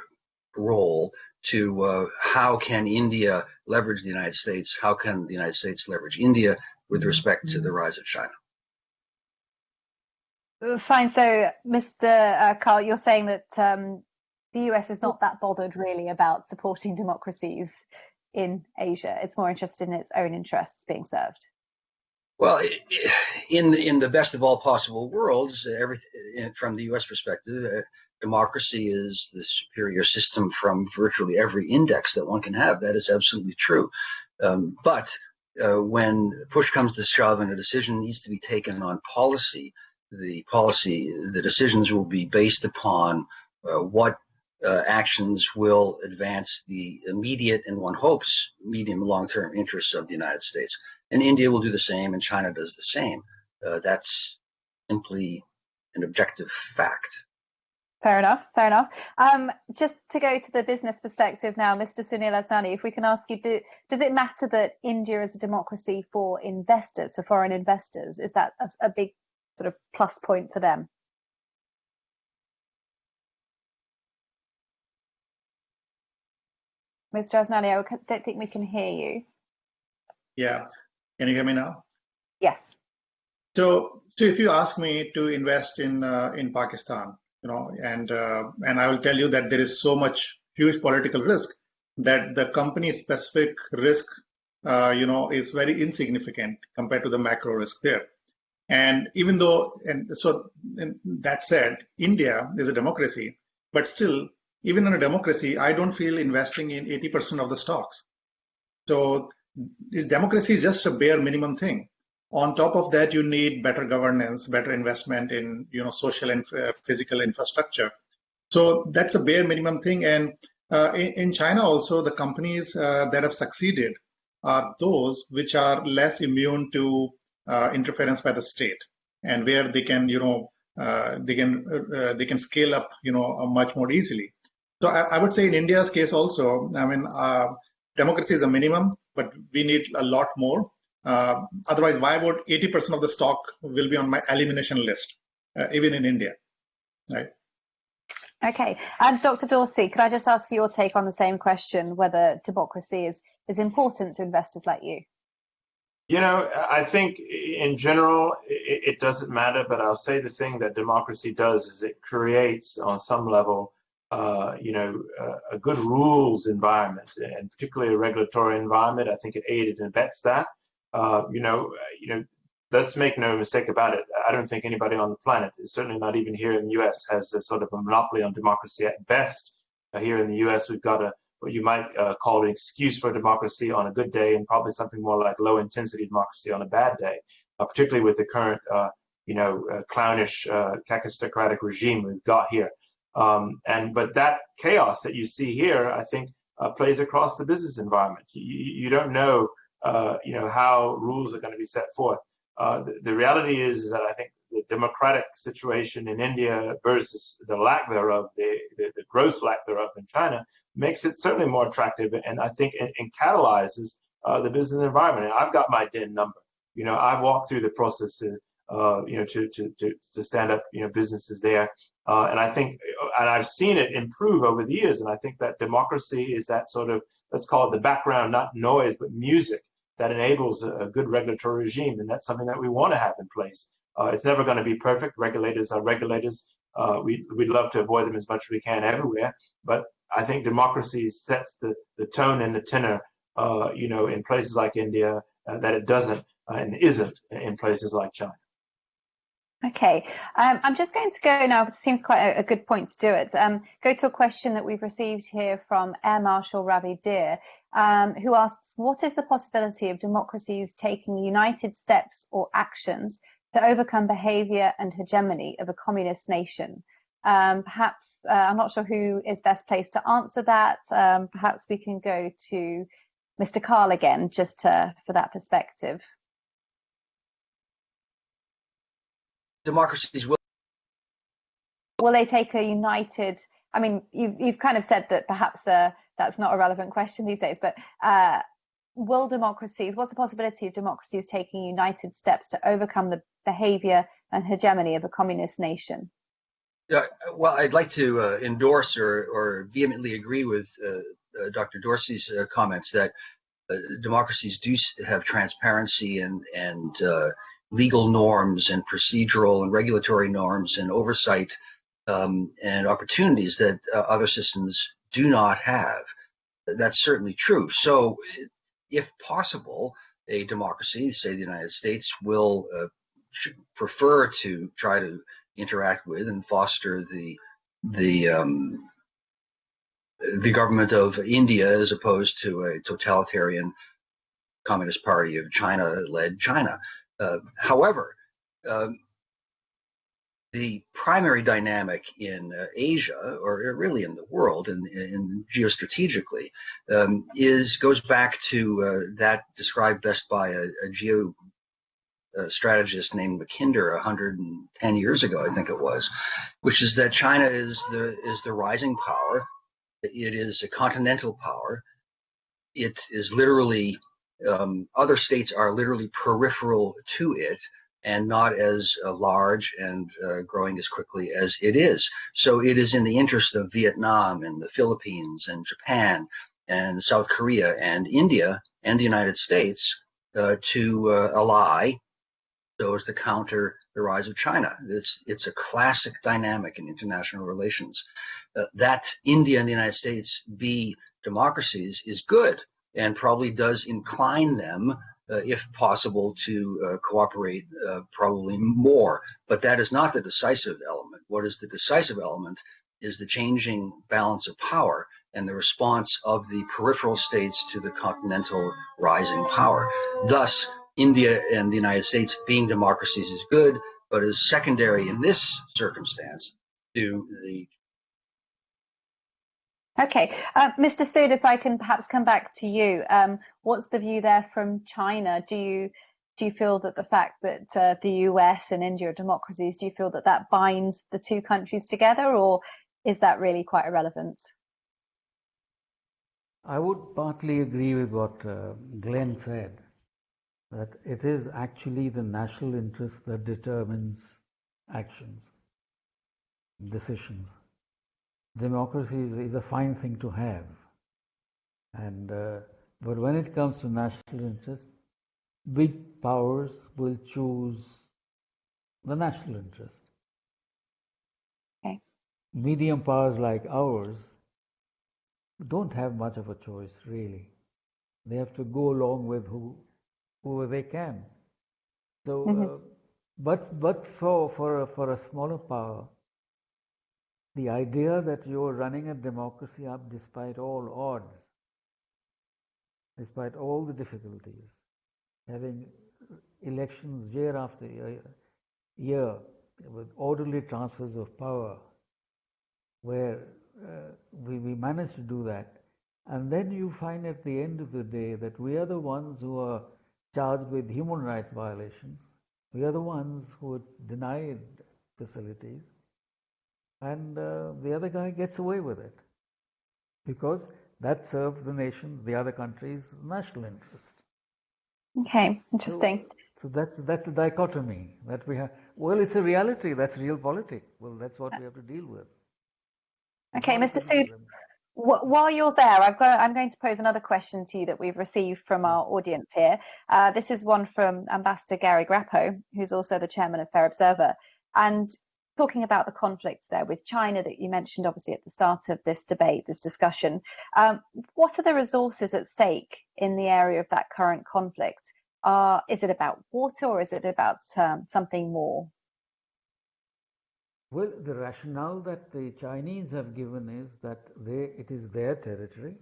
role to how can India leverage the United States? How can the United States leverage India with respect to the rise of China? Fine. So, Mr. Carle, you're saying that the US is not that bothered really about supporting democracies in Asia. It's more interested in its own interests being served. Well, in the best of all possible worlds, everything from the U.S. perspective, democracy is the superior system from virtually every index that one can have. That is absolutely true. But when push comes to shove and a decision needs to be taken on policy, the decisions will be based upon what actions will advance the immediate and one hopes medium and long-term interests of the United States. And India will do the same, and China does the same. That's simply an objective fact. Fair enough. Fair enough. Just to go to the business perspective now, Mr. Sunil Asnani, if we can ask you, does it matter that India is a democracy for investors, for foreign investors? Is that a big sort of plus point for them? Mr. Asnani, I don't think we can hear you. Yeah, can you hear me now? Yes. So if you ask me to invest in Pakistan, and I will tell you that there is so much huge political risk that the company specific risk, is very insignificant compared to the macro risk there. And even though, and that said, India is a democracy, but still, even in a democracy, I don't feel investing in 80% of the stocks. So this democracy is just a bare minimum thing. On top of that, you need better governance, better investment in social and physical infrastructure. So that's a bare minimum thing. And in China also, the companies that have succeeded are those which are less immune to interference by the state, and where they can they can scale up much more easily. So I would say in India's case also, I mean, democracy is a minimum, but we need a lot more. Otherwise, why would 80% of the stock will be on my elimination list, even in India, right? Okay, and Dr. Dorsey, could I just ask your take on the same question, whether democracy is important to investors like you? I think in general, it doesn't matter, but I'll say the thing that democracy does is it creates on some level, a good rules environment, and particularly a regulatory environment. I think it aided and abets that. Let's make no mistake about it. I don't think anybody on the planet, certainly not even here in the US, has a sort of a monopoly on democracy at best. Here in the US, we've got what you might call an excuse for democracy on a good day, and probably something more like low intensity democracy on a bad day, particularly with the current, clownish, kakistocratic regime we've got here. But that chaos that you see here, I think, plays across the business environment. You don't know, how rules are going to be set forth. The reality is that I think the democratic situation in India versus the lack thereof, the gross lack thereof in China, makes it certainly more attractive, and I think it catalyzes the business environment. And I've got my DIN number. I've walked through the process to stand up, businesses there, and I think, and I've seen it improve over the years. And I think that democracy is that sort of, let's call it the background, not noise, but music that enables a good regulatory regime, and that's something that we want to have in place. It's never going to be perfect. Regulators are regulators. We'd love to avoid them as much as we can everywhere, but I think democracy sets the tone and the tenor, in places like India, that it doesn't and isn't in places like China. Okay, I'm just going to go now, because it seems quite a good point to do it. Go to a question that we've received here from Air Marshal Ravi Deer, who asks, what is the possibility of democracies taking united steps or actions to overcome behavior and hegemony of a communist nation? Perhaps, I'm not sure who is best placed to answer that. Perhaps we can go to Mr. Carle again, just for that perspective. Democracies will they take a united, I mean, you've kind of said that perhaps that's not a relevant question these days, but will democracies, what's the possibility of democracies taking united steps to overcome the behavior and hegemony of a communist nation? Well, I'd like to endorse or vehemently agree with Dr. Dorsey's comments that democracies do have transparency and legal norms and procedural and regulatory norms and oversight and opportunities that other systems do not have. That's certainly true. So if possible, a democracy, say the United States, will prefer to try to interact with and foster the government of India as opposed to a totalitarian Communist Party of China-led China. However, the primary dynamic in Asia, or really in the world, and geostrategically, goes back to that described best by a geostrategist named Mackinder 110 years ago, I think it was, which is that China is the rising power. It is a continental power. It is literally other states are literally peripheral to it. and not as large and growing as quickly as it is. So it is in the interest of Vietnam and the Philippines and Japan and South Korea and India and the United States to ally so as to counter the rise of China. It's a classic dynamic in international relations. That India and the United States be democracies is good and probably does incline them, if possible, to cooperate probably more. But that is not the decisive element. What is the decisive element is the changing balance of power and the response of the peripheral states to the continental rising power. Thus, India and the United States being democracies is good, but is secondary in this circumstance to the. Okay, Mr. Sood, if I can perhaps come back to you, what's the view there from China? Do you feel that the fact that the US and India are democracies, do you feel that that binds the two countries together, or is that really quite irrelevant? I would partly agree with what Glenn said, that it is actually the national interest that determines actions, decisions. Democracy is a fine thing to have, and but when it comes to national interest, big powers will choose the national interest. Okay. Medium powers like ours don't have much of a choice, really. They have to go along with whoever they can. So, but for a smaller power, the idea that you're running a democracy up despite all odds, despite all the difficulties, having elections year after year with orderly transfers of power, where we managed to do that, and then you find at the end of the day that we are the ones who are charged with human rights violations. We are the ones who are denied facilities, and the other guy gets away with it because that serves the nation's, the other country's national interest. Okay, interesting. So that's the dichotomy that we have. Well, it's a reality. That's real politics. Well, that's what we have to deal with. Okay, Mr. Sood, while you're there, I'm going to pose another question to you that we've received from our audience here. This is one from Ambassador Gary Grappo, who's also the chairman of Fair Observer, and talking about the conflicts there with China that you mentioned, obviously, at the start of this debate, this discussion. What are the resources at stake in the area of that current conflict? Is it about water, or is it about something more? Well, the rationale that the Chinese have given is that it is their territory,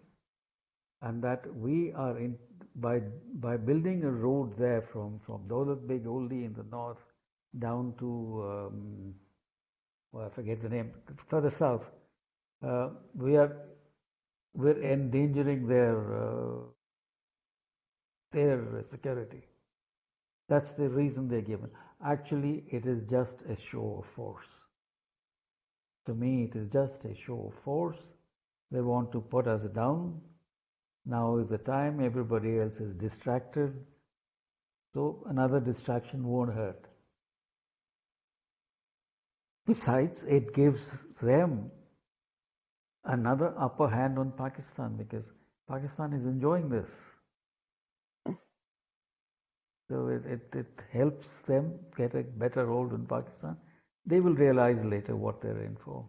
and that we are by building a road there from Daulat Beg Oldi in the north down to well, I forget the name, further south. We're endangering their security. That's the reason they're given. Actually, it is just a show of force. To me, it is just a show of force. They want to put us down. Now is the time. Everybody else is distracted. So another distraction won't hurt. Besides, it gives them another upper hand on Pakistan, because Pakistan is enjoying this. So it helps them get a better hold on Pakistan. They will realize later what they're in for.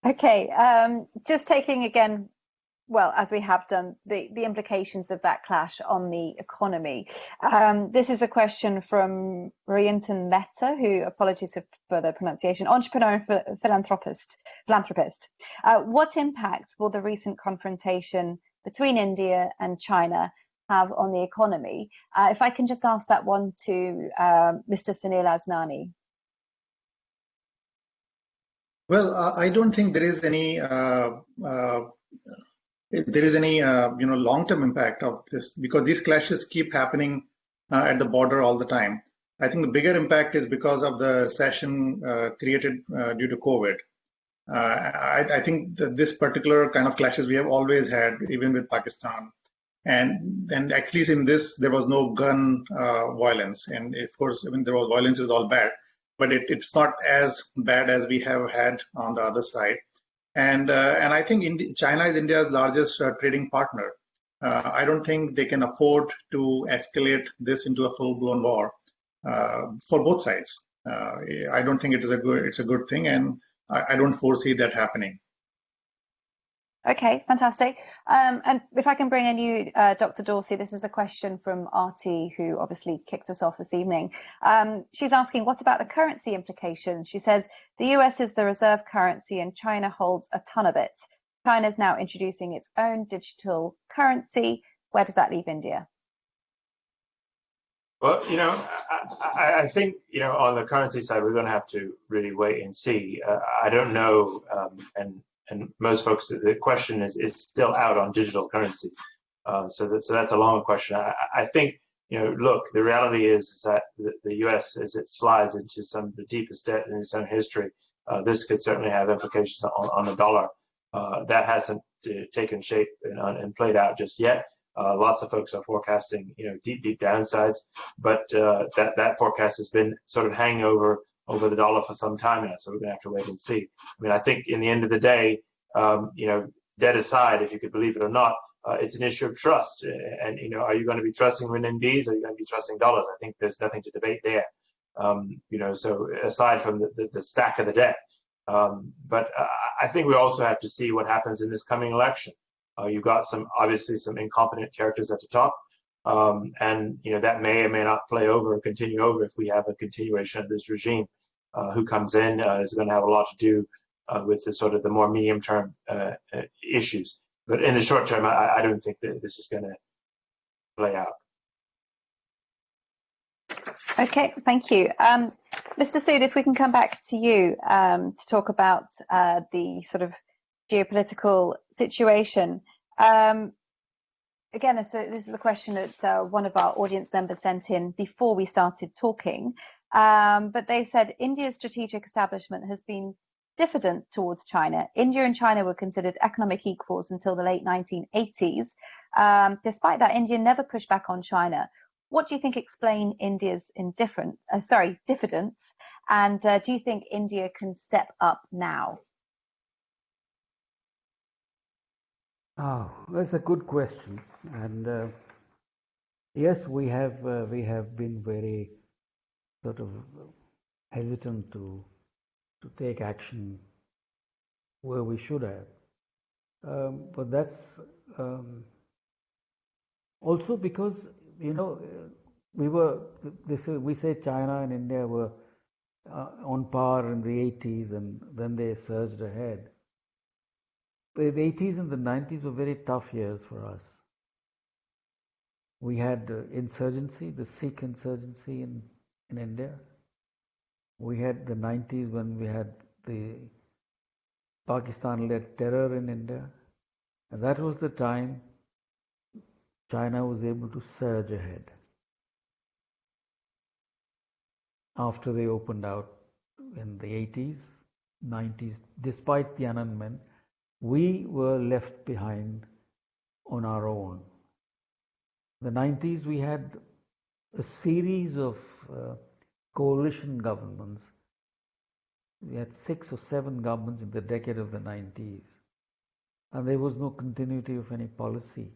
Okay, just taking again, well, as we have done, the implications of that clash on the economy. This is a question from Rianton Mehta, who, apologies for the pronunciation, entrepreneur and philanthropist. What impact will the recent confrontation between India and China have on the economy? If I can just ask that one to Mr. Sunil Asnani. Well, I don't think there is any long-term impact of this, because these clashes keep happening at the border all the time. I think the bigger impact is because of the recession created due to COVID. I think that this particular kind of clashes we have always had, even with Pakistan. And at least in this, there was no gun violence. And of course, I mean, there was violence is all bad, but it's not as bad as we have had on the other side. And I think China is India's largest trading partner. I don't think they can afford to escalate this into a full-blown war for both sides. I don't think it's a good thing, and I don't foresee that happening. Okay, fantastic. And if I can bring in you, Dr. Dorsey, this is a question from Arti, who obviously kicked us off this evening. She's asking, what about the currency implications? She says, the US is the reserve currency and China holds a ton of it. China is now introducing its own digital currency. Where does that leave India? Well, I think, on the currency side, we're going to have to really wait and see. I don't know, and most folks, the question is still out on digital currencies. So that's a long question. I think, look, the reality is that the U.S., as it slides into some of the deepest debt in its own history, this could certainly have implications on the dollar. That hasn't taken shape and played out just yet. Lots of folks are forecasting, deep downsides, but that forecast has been sort of hanging over the dollar for some time now. So we're going to have to wait and see. I mean, I think in the end of the day, debt aside, if you could believe it or not, it's an issue of trust. And, are you going to be trusting renminbis or are you going to be trusting dollars? I think there's nothing to debate there. So aside from the stack of the debt, but I think we also have to see what happens in this coming election. You've got obviously some incompetent characters at the top, and that may or may not play over or continue over if we have a continuation of this regime. Who comes in is going to have a lot to do with the sort of the more medium-term issues. But in the short term, I don't think that this is going to play out. Okay, thank you. Mr. Sood, if we can come back to you to talk about the sort of geopolitical situation. Again, this is a question that one of our audience members sent in before we started talking. But they said India's strategic establishment has been diffident towards China. India and China were considered economic equals until the late 1980s. Despite that, India never pushed back on China. What do you think explain India's diffidence? And do you think India can step up now? Oh, that's a good question. And yes, we have been very sort of hesitant to take action where we should have. But that's also because we say China and India were on par in the 80s, and then they surged ahead. The 80s and the 90s were very tough years for us. We had insurgency, the Sikh insurgency in India. We had the 90s when we had the Pakistan-led terror in India. And that was the time China was able to surge ahead. After they opened out in the 80s, 90s, despite Tiananmen, we were left behind on our own. In the 90s, we had a series of coalition governments. We had 6 or 7 governments in the decade of the 90s. And there was no continuity of any policy,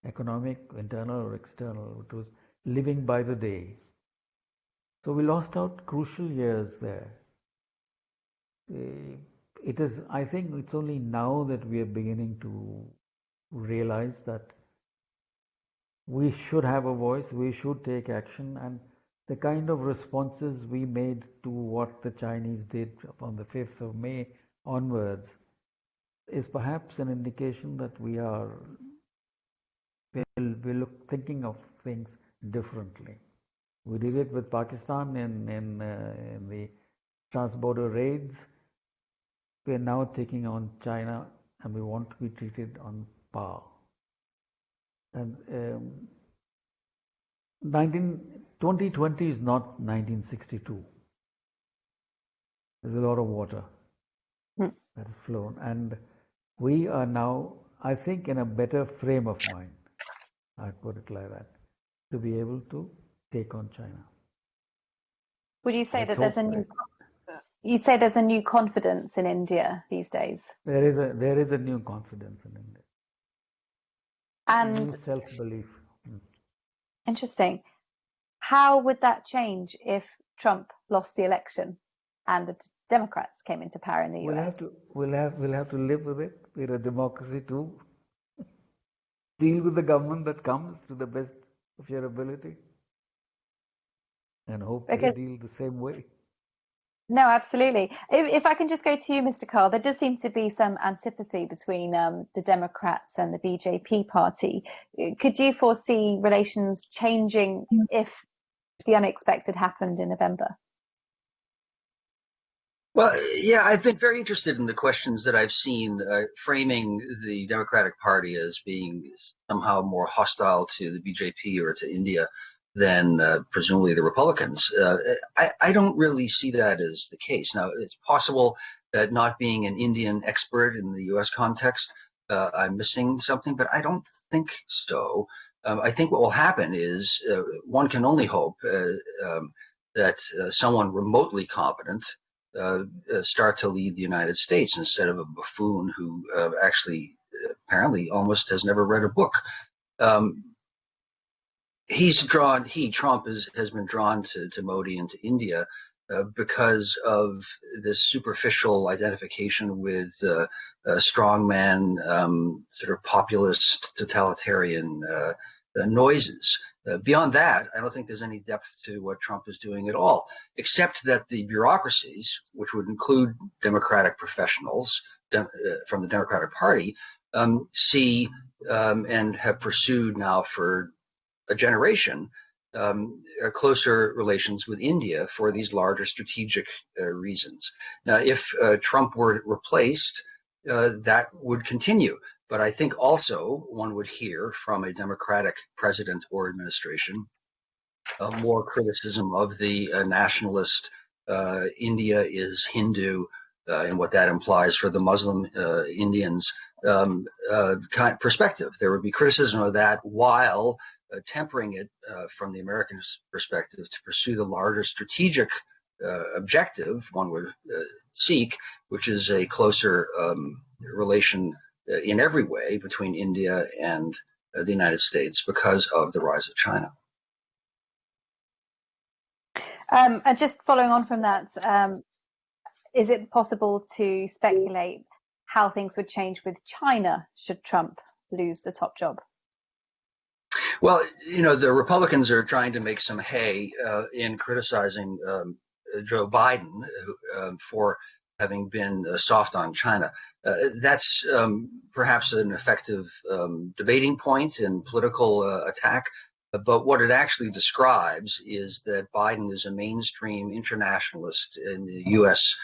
economic, internal or external. It was living by the day. So we lost out crucial years there. I think it's only now that we are beginning to realize that we should have a voice, we should take action, and the kind of responses we made to what the Chinese did on the 5th of May onwards is perhaps an indication that we're thinking of things differently. We did it with Pakistan in the transborder raids. We are now taking on China, and we want to be treated on par. And 2020 is not 1962. There's a lot of water that has flown, and we are now, I think, in a better frame of mind. I'd put it like that, to be able to take on China. Would you say Let's that there's a hope. new, you'd say there's a new confidence in India these days? There is a new confidence in India. And New self-belief. interesting. How would that change if Trump lost the election and the Democrats came into power in the US? We'll have to live with it. We're a democracy too. Deal with the government that comes to the best of your ability, and hope they deal the same way. No, absolutely. If I can just go to you, Mr. Carle, there does seem to be some antipathy between the Democrats and the BJP party. Could you foresee relations changing if the unexpected happened in November? Well, yeah, I've been very interested in the questions that I've seen framing the Democratic Party as being somehow more hostile to the BJP or to India than presumably the Republicans. I don't really see that as the case. Now, it's possible that not being an Indian expert in the U.S. context, I'm missing something, but I don't think so. I think what will happen is one can only hope that someone remotely competent start to lead the United States instead of a buffoon who actually apparently almost has never read a book. Trump has been drawn to Modi and to India because of this superficial identification with strongman, sort of populist, totalitarian noises. Beyond that, I don't think there's any depth to what Trump is doing at all, except that the bureaucracies, which would include Democratic professionals from the Democratic Party, see and have pursued now for a generation closer relations with India for these larger strategic reasons. Now, if Trump were replaced, that would continue. But I think also one would hear from a Democratic president or administration more criticism of the nationalist India is Hindu and what that implies for the Muslim Indians kind of perspective. There would be criticism of that while tempering it from the American perspective to pursue the larger strategic objective one would seek, which is a closer relation in every way between India and the United States because of the rise of China. And just following on from that, is it possible to speculate how things would change with China should Trump lose the top job? Well, the Republicans are trying to make some hay in criticizing Joe Biden for having been soft on China. That's perhaps an effective debating point and political attack. But what it actually describes is that Biden is a mainstream internationalist in the U.S.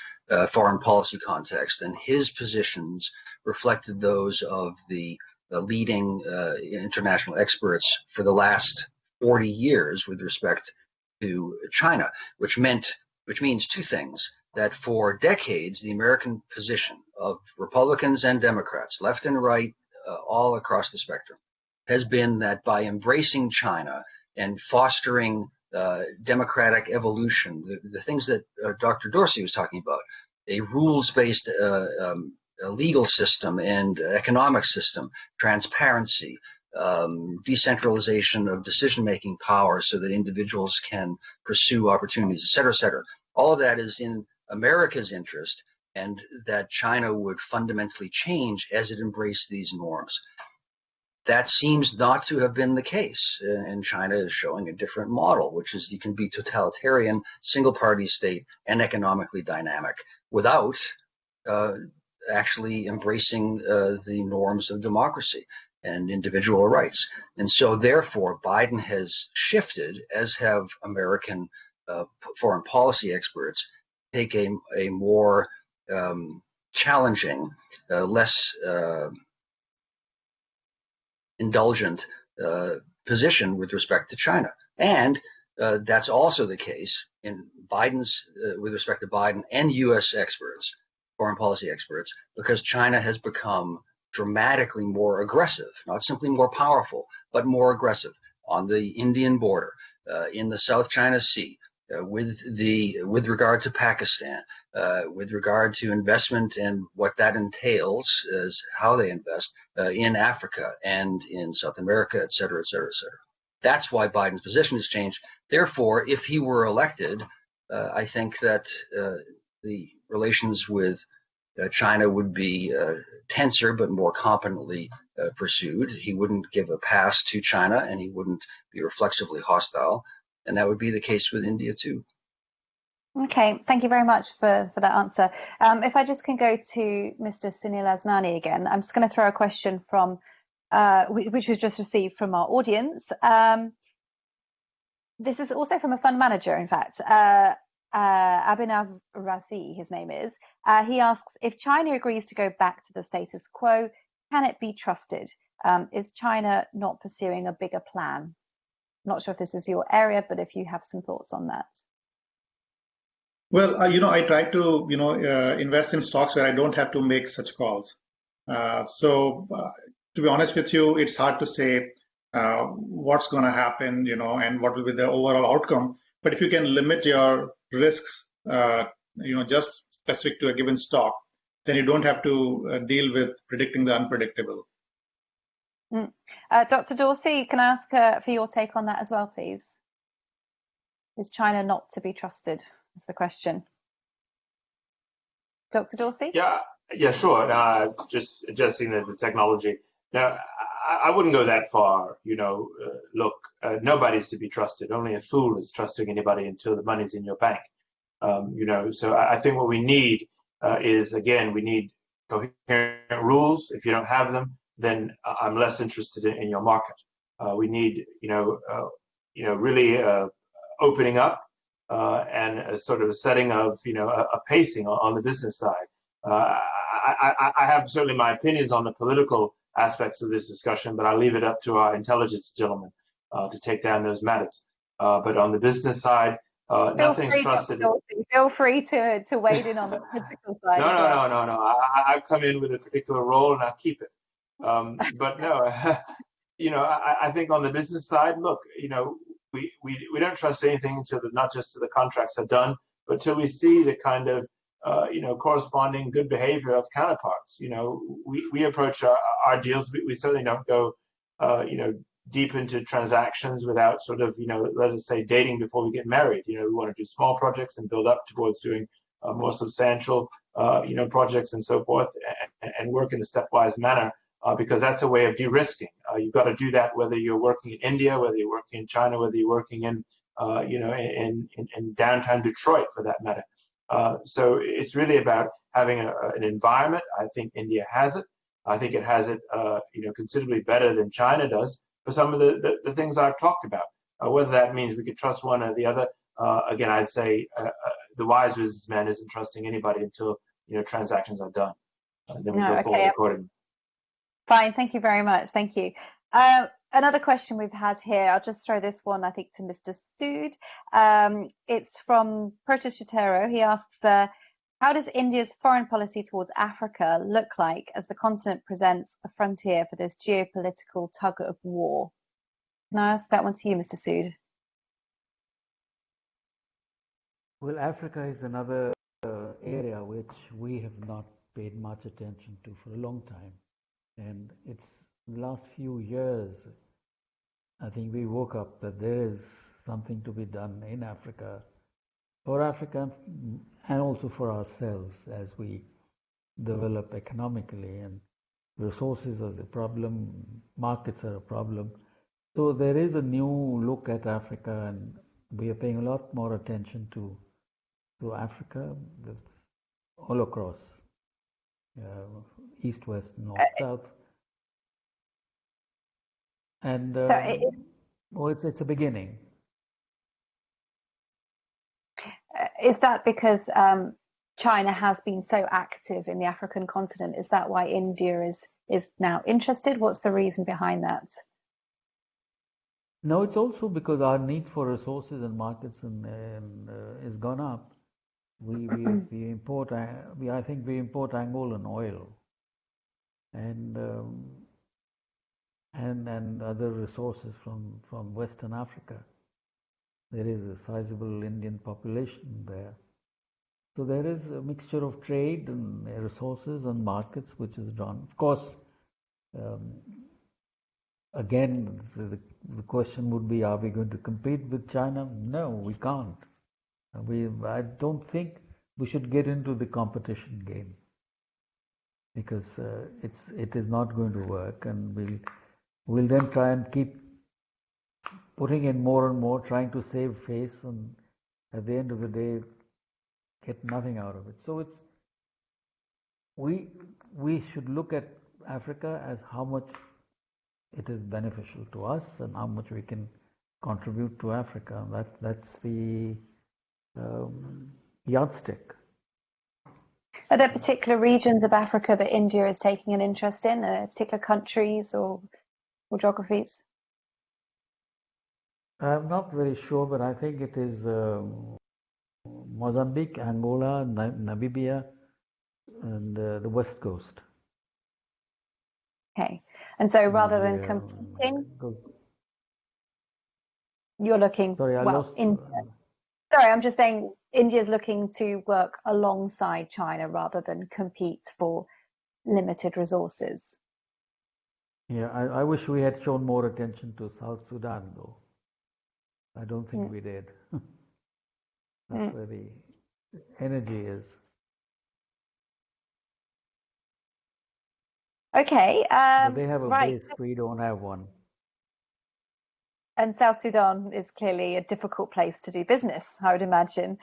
Foreign policy context, and his positions reflected those of the leading international experts for the last 40 years with respect to China, which means two things: that for decades, the American position of Republicans and Democrats, left and right, all across the spectrum, has been that by embracing China and fostering democratic evolution, the things that Dr. Dorsey was talking about, a rules-based legal system and economic system, transparency, decentralization of decision-making power so that individuals can pursue opportunities, et cetera, all of that is in America's interest, and that China would fundamentally change as it embraced these norms. That seems not to have been the case, and China is showing a different model, which is you can be totalitarian, single-party state, and economically dynamic without actually embracing the norms of democracy and individual rights. And so, therefore, Biden has shifted, as have American foreign policy experts, take a more challenging, less indulgent position with respect to China. And that's also the case in Biden's, with respect to Biden and U.S. experts, foreign policy experts, because China has become dramatically more aggressive, not simply more powerful, but more aggressive on the Indian border, in the South China Sea, with regard to Pakistan, with regard to investment and what that entails, is how they invest in Africa and in South America, et cetera, et cetera, et cetera. That's why Biden's position has changed. Therefore, if he were elected, I think that the relations with China would be tenser but more competently pursued. He wouldn't give a pass to China, and he wouldn't be reflexively hostile. And that would be the case with India too. Okay, thank you very much for that answer. If I just can go to Mr. Sunil Asnani again, I'm just going to throw a question from which was just received from our audience. This is also from a fund manager, in fact. Abhinav Rasi, his name is. He asks, if China agrees to go back to the status quo, can it be trusted? Is China not pursuing a bigger plan? Not sure if this is your area, but if you have some thoughts on that. Well, I try to, invest in stocks where I don't have to make such calls. To be honest with you, it's hard to say what's going to happen, and what will be the overall outcome. But if you can limit your risks, just specific to a given stock, then you don't have to deal with predicting the unpredictable. Dr. Dorsey, can I ask for your take on that as well, please? Is China not to be trusted? Is the question. Dr. Dorsey? Yeah, sure. Just adjusting the technology. Now, I wouldn't go that far. Look, nobody's to be trusted. Only a fool is trusting anybody until the money's in your bank. So I think what we need is, again, we need coherent rules. If you don't have them, then I'm less interested in your market. We need, really opening up and a sort of a setting of, a pacing on the business side. I have certainly my opinions on the political aspects of this discussion, but I'll leave it up to our intelligence gentlemen to take down those matters. But on the business side, nothing's trusted. Feel free to wade in on the political side. No. I come in with a particular role and I'll keep it. But no, I think on the business side, look, we don't trust anything until not just the contracts are done, but till we see the kind of corresponding good behavior of counterparts. We approach our deals. We certainly don't go, deep into transactions without sort of, let us say, dating before we get married. We want to do small projects and build up towards doing more substantial, projects and so forth, and work in a stepwise manner, because that's a way of de-risking. You've got to do that whether you're working in India, whether you're working in China, whether you're working in, in downtown Detroit, for that matter. So it's really about having an environment. I think India has it. I think it has it, considerably better than China does for some of the things I've talked about. Whether that means we could trust one or the other, again, I'd say the wise businessman isn't trusting anybody until transactions are done. Then we go forward accordingly. Fine, thank you very much. Thank you. Another question we've had here, I'll just throw this one, I think, to Mr. Sood. It's from Protas Chatero. He asks, how does India's foreign policy towards Africa look like as the continent presents a frontier for this geopolitical tug-of-war? Can I ask that one to you, Mr. Sood? Well, Africa is another area which we have not paid much attention to for a long time. And it's the last few years, I think we woke up that there is something to be done in Africa, for Africa, and also for ourselves as we develop economically. And resources are a problem, markets are a problem. So there is a new look at Africa, and we are paying a lot more attention to Africa. That's all across. East, west, north, south, and it's a beginning. Is that because China has been so active in the African continent? Is that why India is now interested? What's the reason behind that? No, it's also because our need for resources and markets has gone up. We import. I think we import Angolan oil. and other resources from Western Africa. There is a sizable Indian population there. So there is a mixture of trade and resources and markets which is done. Of course, again, the question would be, are we going to compete with China? No, we can't. I don't think we should get into the competition game, because it is not going to work, and we'll then try and keep putting in more and more, trying to save face, and at the end of the day, get nothing out of it. So we should look at Africa as how much it is beneficial to us and how much we can contribute to Africa. That's the yardstick. Are there particular regions of Africa that India is taking an interest in, particular countries or geographies? I'm not very sure, but I think it is Mozambique, Angola, Namibia, and the West Coast. Okay, and so rather than competing, you're looking. Sorry, Sorry, I'm just saying India's looking to work alongside China rather than compete for limited resources. Yeah, I wish we had shown more attention to South Sudan, though. I don't think we did. That's where the energy is. Okay. But they have a right. base, we don't have one. And South Sudan is clearly a difficult place to do business, I would imagine,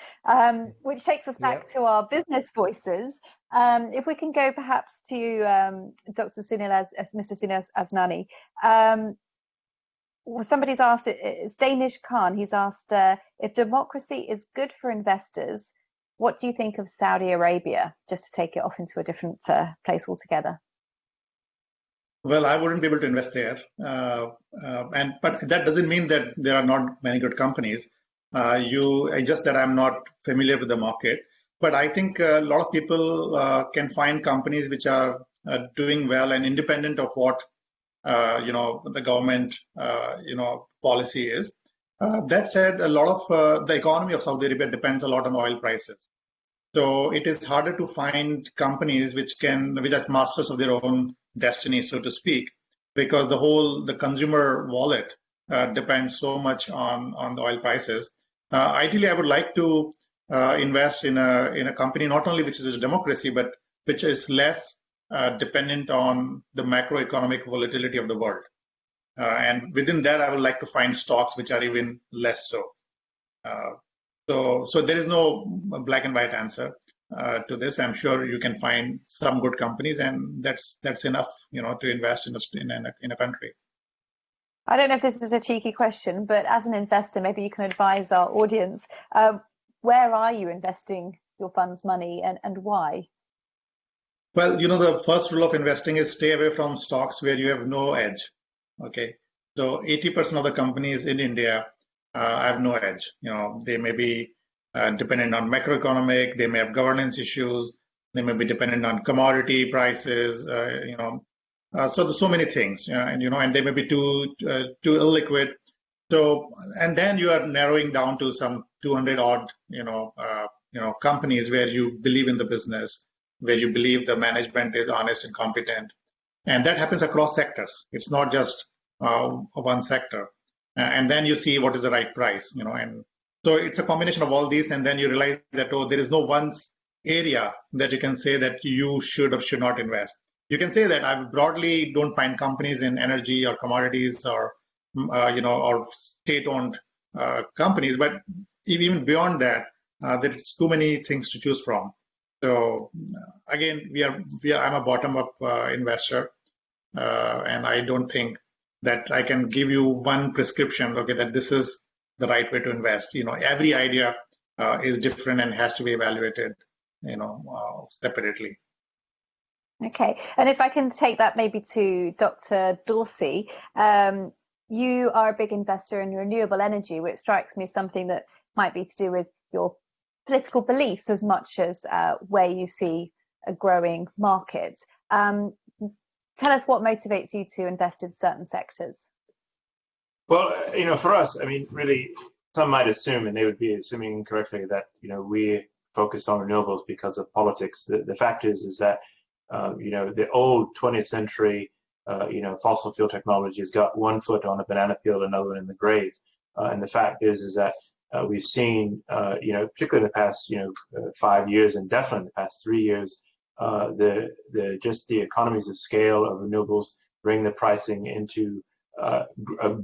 which takes us back to our business voices. If we can go perhaps to Dr. Sunil, Mr. Sunil Asnani. Somebody's asked, it's Danish Khan, he's asked, if democracy is good for investors, what do you think of Saudi Arabia? Just to take it off into a different place altogether. Well, I wouldn't be able to invest there, but that doesn't mean that there are not many good companies. Just that I'm not familiar with the market, but I think a lot of people can find companies which are doing well and independent of what the government policy is. That said, a lot of the economy of Saudi Arabia depends a lot on oil prices. So it is harder to find companies which are masters of their own destiny, so to speak, because the consumer wallet depends so much on the oil prices. Ideally, I would like to invest in a company not only which is a democracy, but which is less dependent on the macroeconomic volatility of the world. And within that, I would like to find stocks which are even less so. So there is no black and white answer to this. I'm sure you can find some good companies, and that's enough, to invest in a country. I don't know if this is a cheeky question, but as an investor, maybe you can advise our audience. Where are you investing your fund's money, and why? Well, the first rule of investing is stay away from stocks where you have no edge. Okay, so 80% of the companies in India have no edge. They may be dependent on macroeconomic, they may have governance issues, they may be dependent on commodity prices, so there's so many things, and they may be too illiquid. So, and then you are narrowing down to some 200 odd, companies where you believe in the business, where you believe the management is honest and competent, and that happens across sectors. It's not just one sector. And then you see what is the right price, and so it's a combination of all these, and then you realize that, there is no one area that you can say that you should or should not invest. You can say that I broadly don't find companies in energy or commodities or, or state-owned companies, but even beyond that, there's too many things to choose from. So again, I'm a bottom-up investor, and I don't think that I can give you one prescription, okay, that this is the right way to invest. Every idea is different and has to be evaluated, separately. Okay, and if I can take that maybe to Dr. Dorsey, you are a big investor in renewable energy, which strikes me as something that might be to do with your political beliefs as much as where you see a growing market. tell us what motivates you to invest in certain sectors. Well, for us, I mean, really, some might assume, and they would be assuming incorrectly, that we focused on renewables because of politics. The fact is that the old 20th century fossil fuel technology has got one foot on a banana peel, another one in the grave. And the fact is that we've seen, particularly in the past 5 years, and definitely in the past 3 years, the economies of scale of renewables bring the pricing into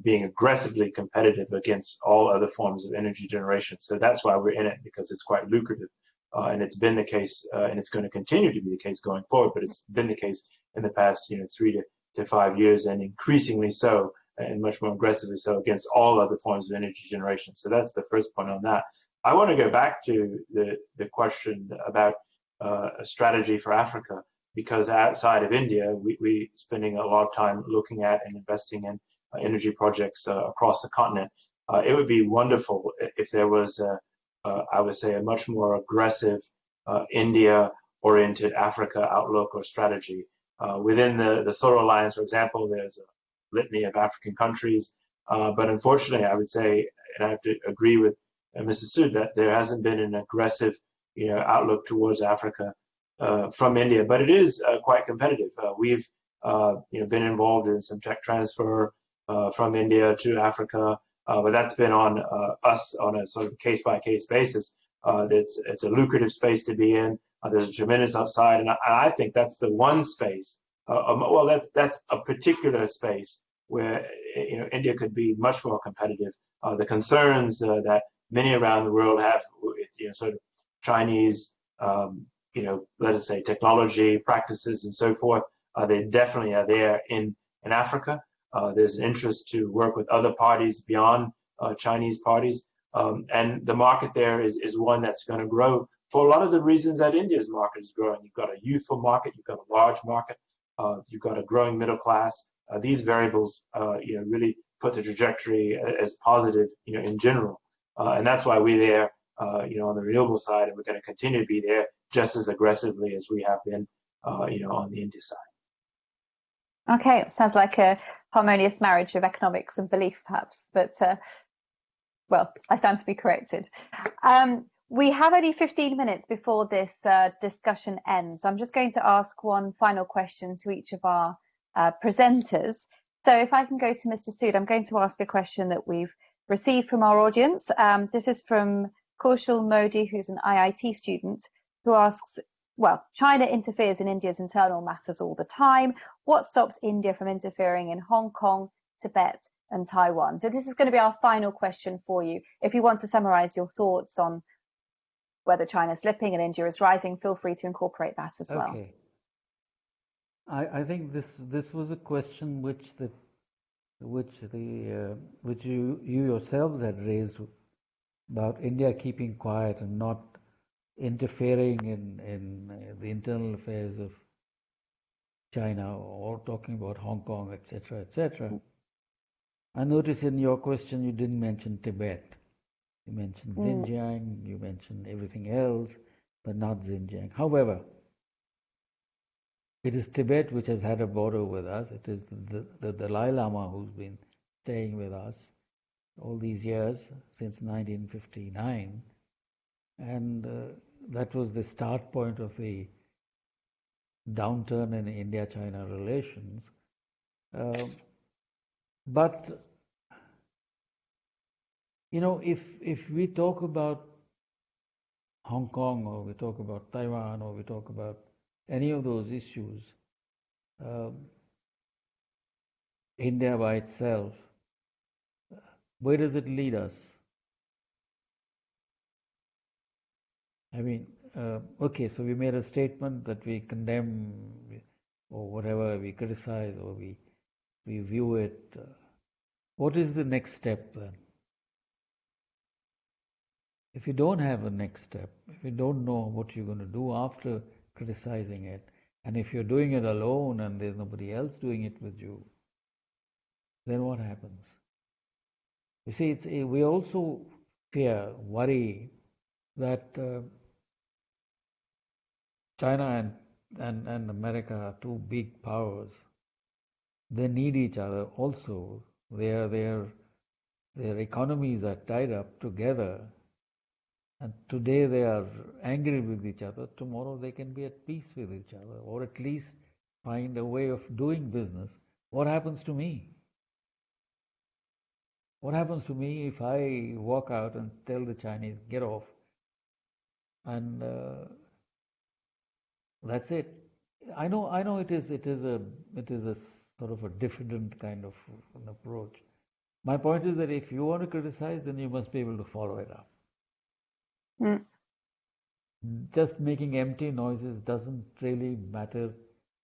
being aggressively competitive against all other forms of energy generation. So that's why we're in it, because it's quite lucrative. And it's been the case, and it's going to continue to be the case going forward, but it's been the case in the past 3 to 5 years, and increasingly so, and much more aggressively so, against all other forms of energy generation. So that's the first point on that. I want to go back to the question about a strategy for Africa, because outside of India, we're spending a lot of time looking at and investing in energy projects across the continent. It would be wonderful if there was, I would say, a much more aggressive India-oriented Africa outlook or strategy. Within the Solar Alliance, for example, there's a litany of African countries, but unfortunately, I would say, and I have to agree with Mrs. Sood, that there hasn't been an aggressive outlook towards Africa from India, but it is quite competitive. We've been involved in some tech transfer from India to Africa, but that's been on us on a sort of case-by-case basis. It's a lucrative space to be in. There's a tremendous upside, and I think that's the one space. That's a particular space where India could be much more competitive. The concerns that many around the world have with sort of Chinese, let us say, technology practices and so forth, they definitely are there in Africa. There's an interest to work with other parties beyond Chinese parties, and the market there is one that's going to grow for a lot of the reasons that India's market is growing. You've got a youthful market, you've got a large market, you've got a growing middle class. These variables, really put the trajectory as positive, in general, and that's why we're there, on the renewable side, and we're going to continue to be there just as aggressively as we have been, on the India side. Okay, sounds like a harmonious marriage of economics and belief, perhaps, but well, I stand to be corrected. We have only 15 minutes before this discussion ends. I'm just going to ask one final question to each of our presenters. So if I can go to Mr. Sood, I'm going to ask a question that we've received from our audience. This is from Kaushal Modi, who's an IIT student, who asks, well, China interferes in India's internal matters all the time. What stops India from interfering in Hong Kong, Tibet, and Taiwan? So this is going to be our final question for you. If you want to summarize your thoughts on whether China is slipping and India is rising, feel free to incorporate that as well. Okay. I think this was a question which you yourselves had raised about India keeping quiet and not interfering in the internal affairs of China, or talking about Hong Kong, etc., etc. I notice in your question you didn't mention Tibet. You mentioned Xinjiang, you mentioned everything else, but not Xinjiang. However, it is Tibet which has had a border with us. It is the Dalai Lama who's been staying with us all these years, since 1959. And that was the start point of the downturn in India-China relations. But if we talk about Hong Kong, or we talk about Taiwan, or we talk about any of those issues, India by itself, where does it lead us? I mean, okay, so we made a statement that we condemn, or whatever, we criticize, or we view it. What is the next step then? If you don't have a next step, if you don't know what you're going to do after criticizing it, and if you're doing it alone and there's nobody else doing it with you, then what happens? You see, we also worry that China and America are two big powers, they need each other also. Their economies are tied up together, and today they are angry with each other. Tomorrow they can be at peace with each other, or at least find a way of doing business. What happens to me? What happens to me if I walk out and tell the Chinese, get off? And that's it. I know it is a sort of a diffident kind of an approach. My point is that if you want to criticize, then you must be able to follow it up. Mm. Just making empty noises doesn't really matter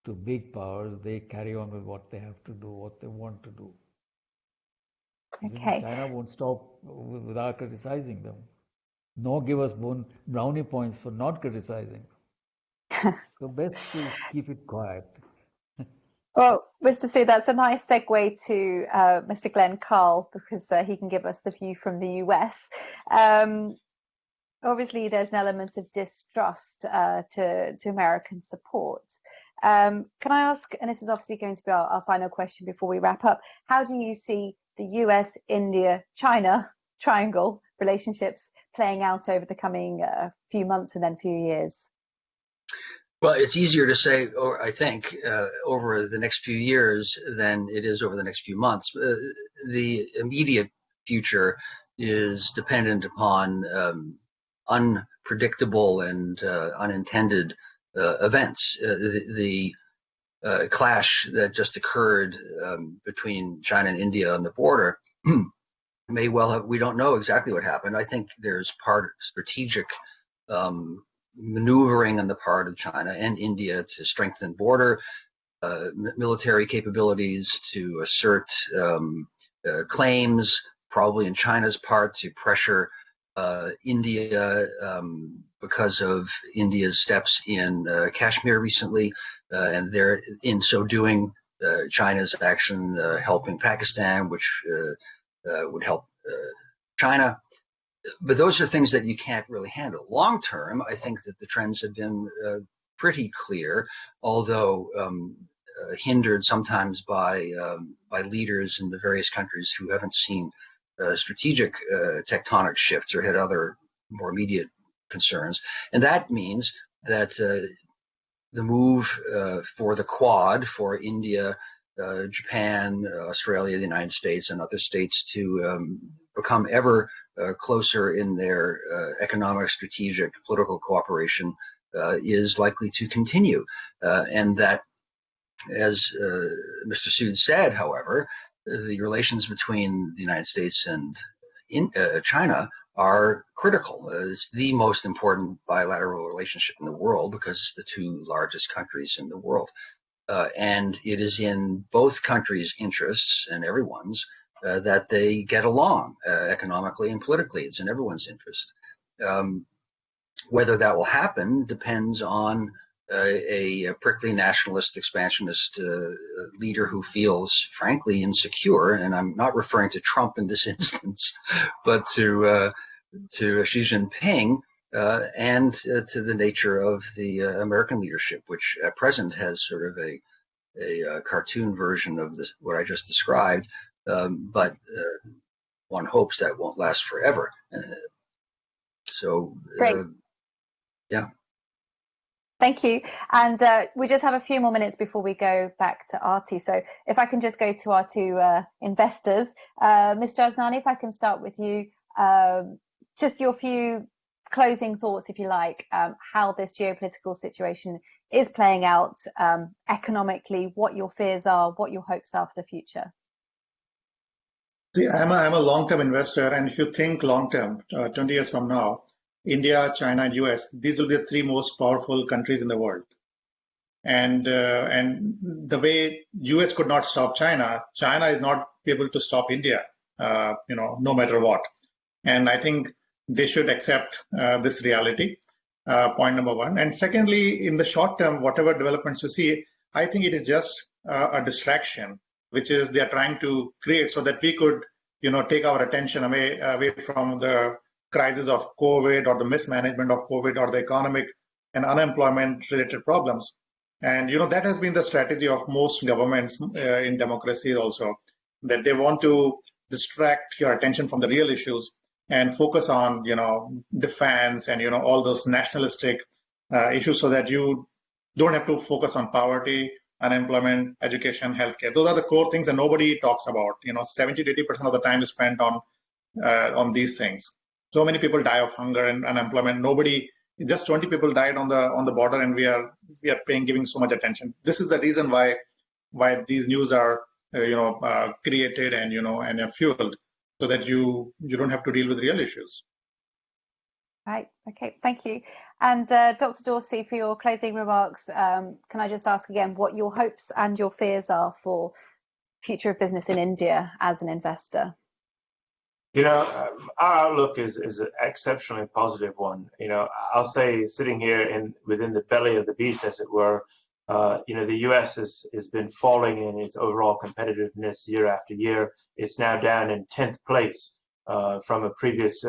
to big powers. They carry on with what they have to do, what they want to do. Okay. China won't stop without criticizing them, nor give us brownie points for not criticizing. So best to keep it quiet. Well, Mr. Sood, that's a nice segue to Mr. Glenn Carle, because he can give us the view from the US. Obviously, there's an element of distrust to American support. Can I ask, and this is obviously going to be our final question before we wrap up, how do you see the US, India, China triangle relationships playing out over the coming few months and then few years? Well, it's easier to say, or I think, over the next few years than it is over the next few months. The immediate future is dependent upon unpredictable and unintended events. The clash that just occurred between China and India on the border may well have, we don't know exactly what happened. I think there's part strategic maneuvering on the part of China and India to strengthen border military capabilities, to assert claims, probably in China's part, to pressure India because of India's steps in Kashmir recently, and there, in so doing, China's action helping Pakistan, which would help China. But those are things that you can't really handle. Long term, I think that the trends have been pretty clear, although hindered sometimes by leaders in the various countries who haven't seen strategic tectonic shifts or had other more immediate concerns. And that means that the move for the Quad, for India, Japan, Australia, the United States, and other states to become ever closer in their economic, strategic, political cooperation is likely to continue. And that, as Mr. Sood said, however, the relations between the United States and China are critical. It's the most important bilateral relationship in the world because it's the two largest countries in the world. And it is in both countries' interests and everyone's that they get along economically and politically. It's in everyone's interest. Whether that will happen depends on a prickly nationalist expansionist leader who feels frankly insecure, and I'm not referring to Trump in this instance, but to Xi Jinping and to the nature of the American leadership, which at present has sort of a cartoon version of this, what I just described, but one hopes that won't last forever. Yeah. Thank you. And we just have a few more minutes before we go back to Arti. So if I can just go to our two investors. Mr. Asnani, if I can start with you, just your few closing thoughts, if you like, how this geopolitical situation is playing out economically, what your fears are, what your hopes are for the future. See, I'm a long-term investor, and if you think long-term, 20 years from now, India, China, and US, these will be the three most powerful countries in the world. And the way US could not stop China, China is not able to stop India, no matter what. And I think they should accept this reality, point number one. And secondly, in the short term, whatever developments you see, I think it is just a distraction, which is they are trying to create so that we could, take our attention away from the crisis of COVID or the mismanagement of COVID or the economic and unemployment related problems. And that has been the strategy of most governments in democracy also, that they want to distract your attention from the real issues and focus on defense and all those nationalistic issues, so that you don't have to focus on poverty, unemployment, education, healthcare. Those are the core things that nobody talks about. 70 to 80% of the time is spent on these things. So many people die of hunger and unemployment. Just 20 people died on the border, and we are giving so much attention. This is the reason why these news are created and and are fueled, so that you don't have to deal with real issues. Right. Okay. Thank you. And Dr. Dorsey, for your closing remarks, can I just ask again what your hopes and your fears are for future of business in India as an investor? Our outlook is an exceptionally positive one. I'll say, sitting here within the belly of the beast, as it were, the US has been falling in its overall competitiveness year after year. It's now down in 10th place from a previous,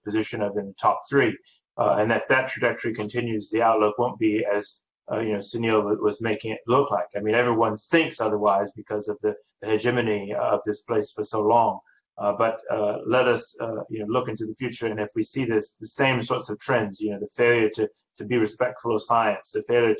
position of in the top 3. And that trajectory continues, the outlook won't be as, Sunil was making it look like. I mean, everyone thinks otherwise because of the hegemony of this place for so long. But let us, look into the future, and if we see the same sorts of trends, the failure to be respectful of science, the failure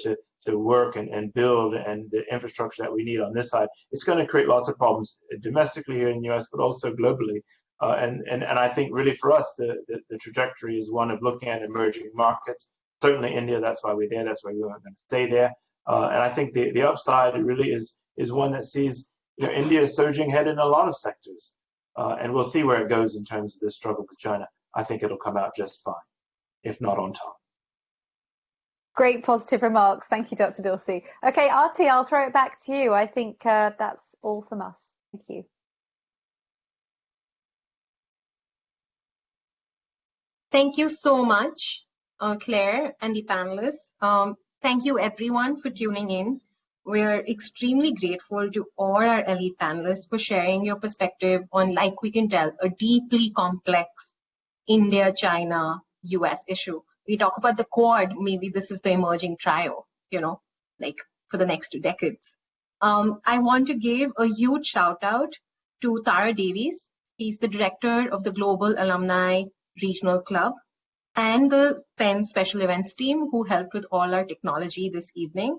to work and build and the infrastructure that we need on this side, it's going to create lots of problems domestically here in the US, but also globally. And I think really for us, the trajectory is one of looking at emerging markets. Certainly India, that's why we're there. That's why we're going to stay there. And I think the upside really is one that sees India surging ahead in a lot of sectors. And we'll see where it goes in terms of this struggle with China. I think it'll come out just fine, if not on top. Great positive remarks. Thank you, Dr. Dorsey. Okay, Arti, I'll throw it back to you. I think that's all from us. Thank you. Thank you so much, Claire and the panelists. Thank you everyone for tuning in. We're extremely grateful to all our elite panelists for sharing your perspective on, like we can tell, a deeply complex India-China US issue. We talk about the Quad, maybe this is the emerging trio, like for the next 2 decades. I want to give a huge shout out to Tara Davies. He's the director of the Global Alumni Regional Club and the Penn Special Events team who helped with all our technology this evening.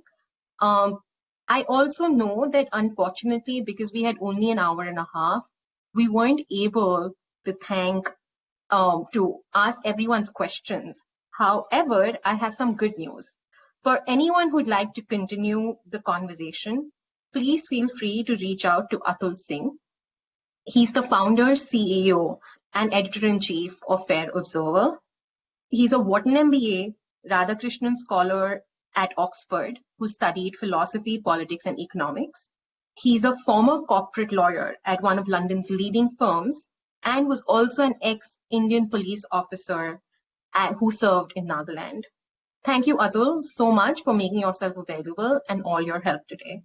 I also know that unfortunately, because we had only an hour and a half, we weren't able to ask everyone's questions. However, I have some good news. For anyone who'd like to continue the conversation, please feel free to reach out to Atul Singh. He's the founder, CEO, and editor-in-chief of Fair Observer. He's a Wharton MBA, Radhakrishnan Scholar at Oxford, who studied philosophy, politics, and economics. He's a former corporate lawyer at one of London's leading firms and was also an ex-Indian police officer who served in Nagaland. Thank you, Atul, so much for making yourself available and all your help today.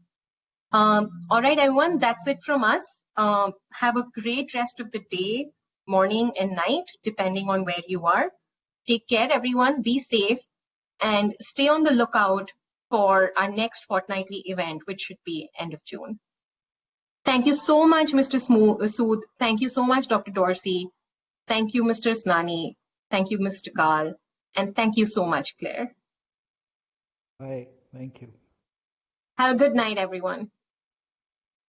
All right, everyone, that's it from us. Have a great rest of the day, morning, and night, depending on where you are. Take care, everyone. Be safe and stay on the lookout for our next fortnightly event, which should be end of June. Thank you so much, Mr. Sood. Thank you so much, Dr. Dorsey. Thank you, Mr. Asnani. Thank you, Mr. Carle. And thank you so much, Claire. Bye. Thank you. Have a good night, everyone.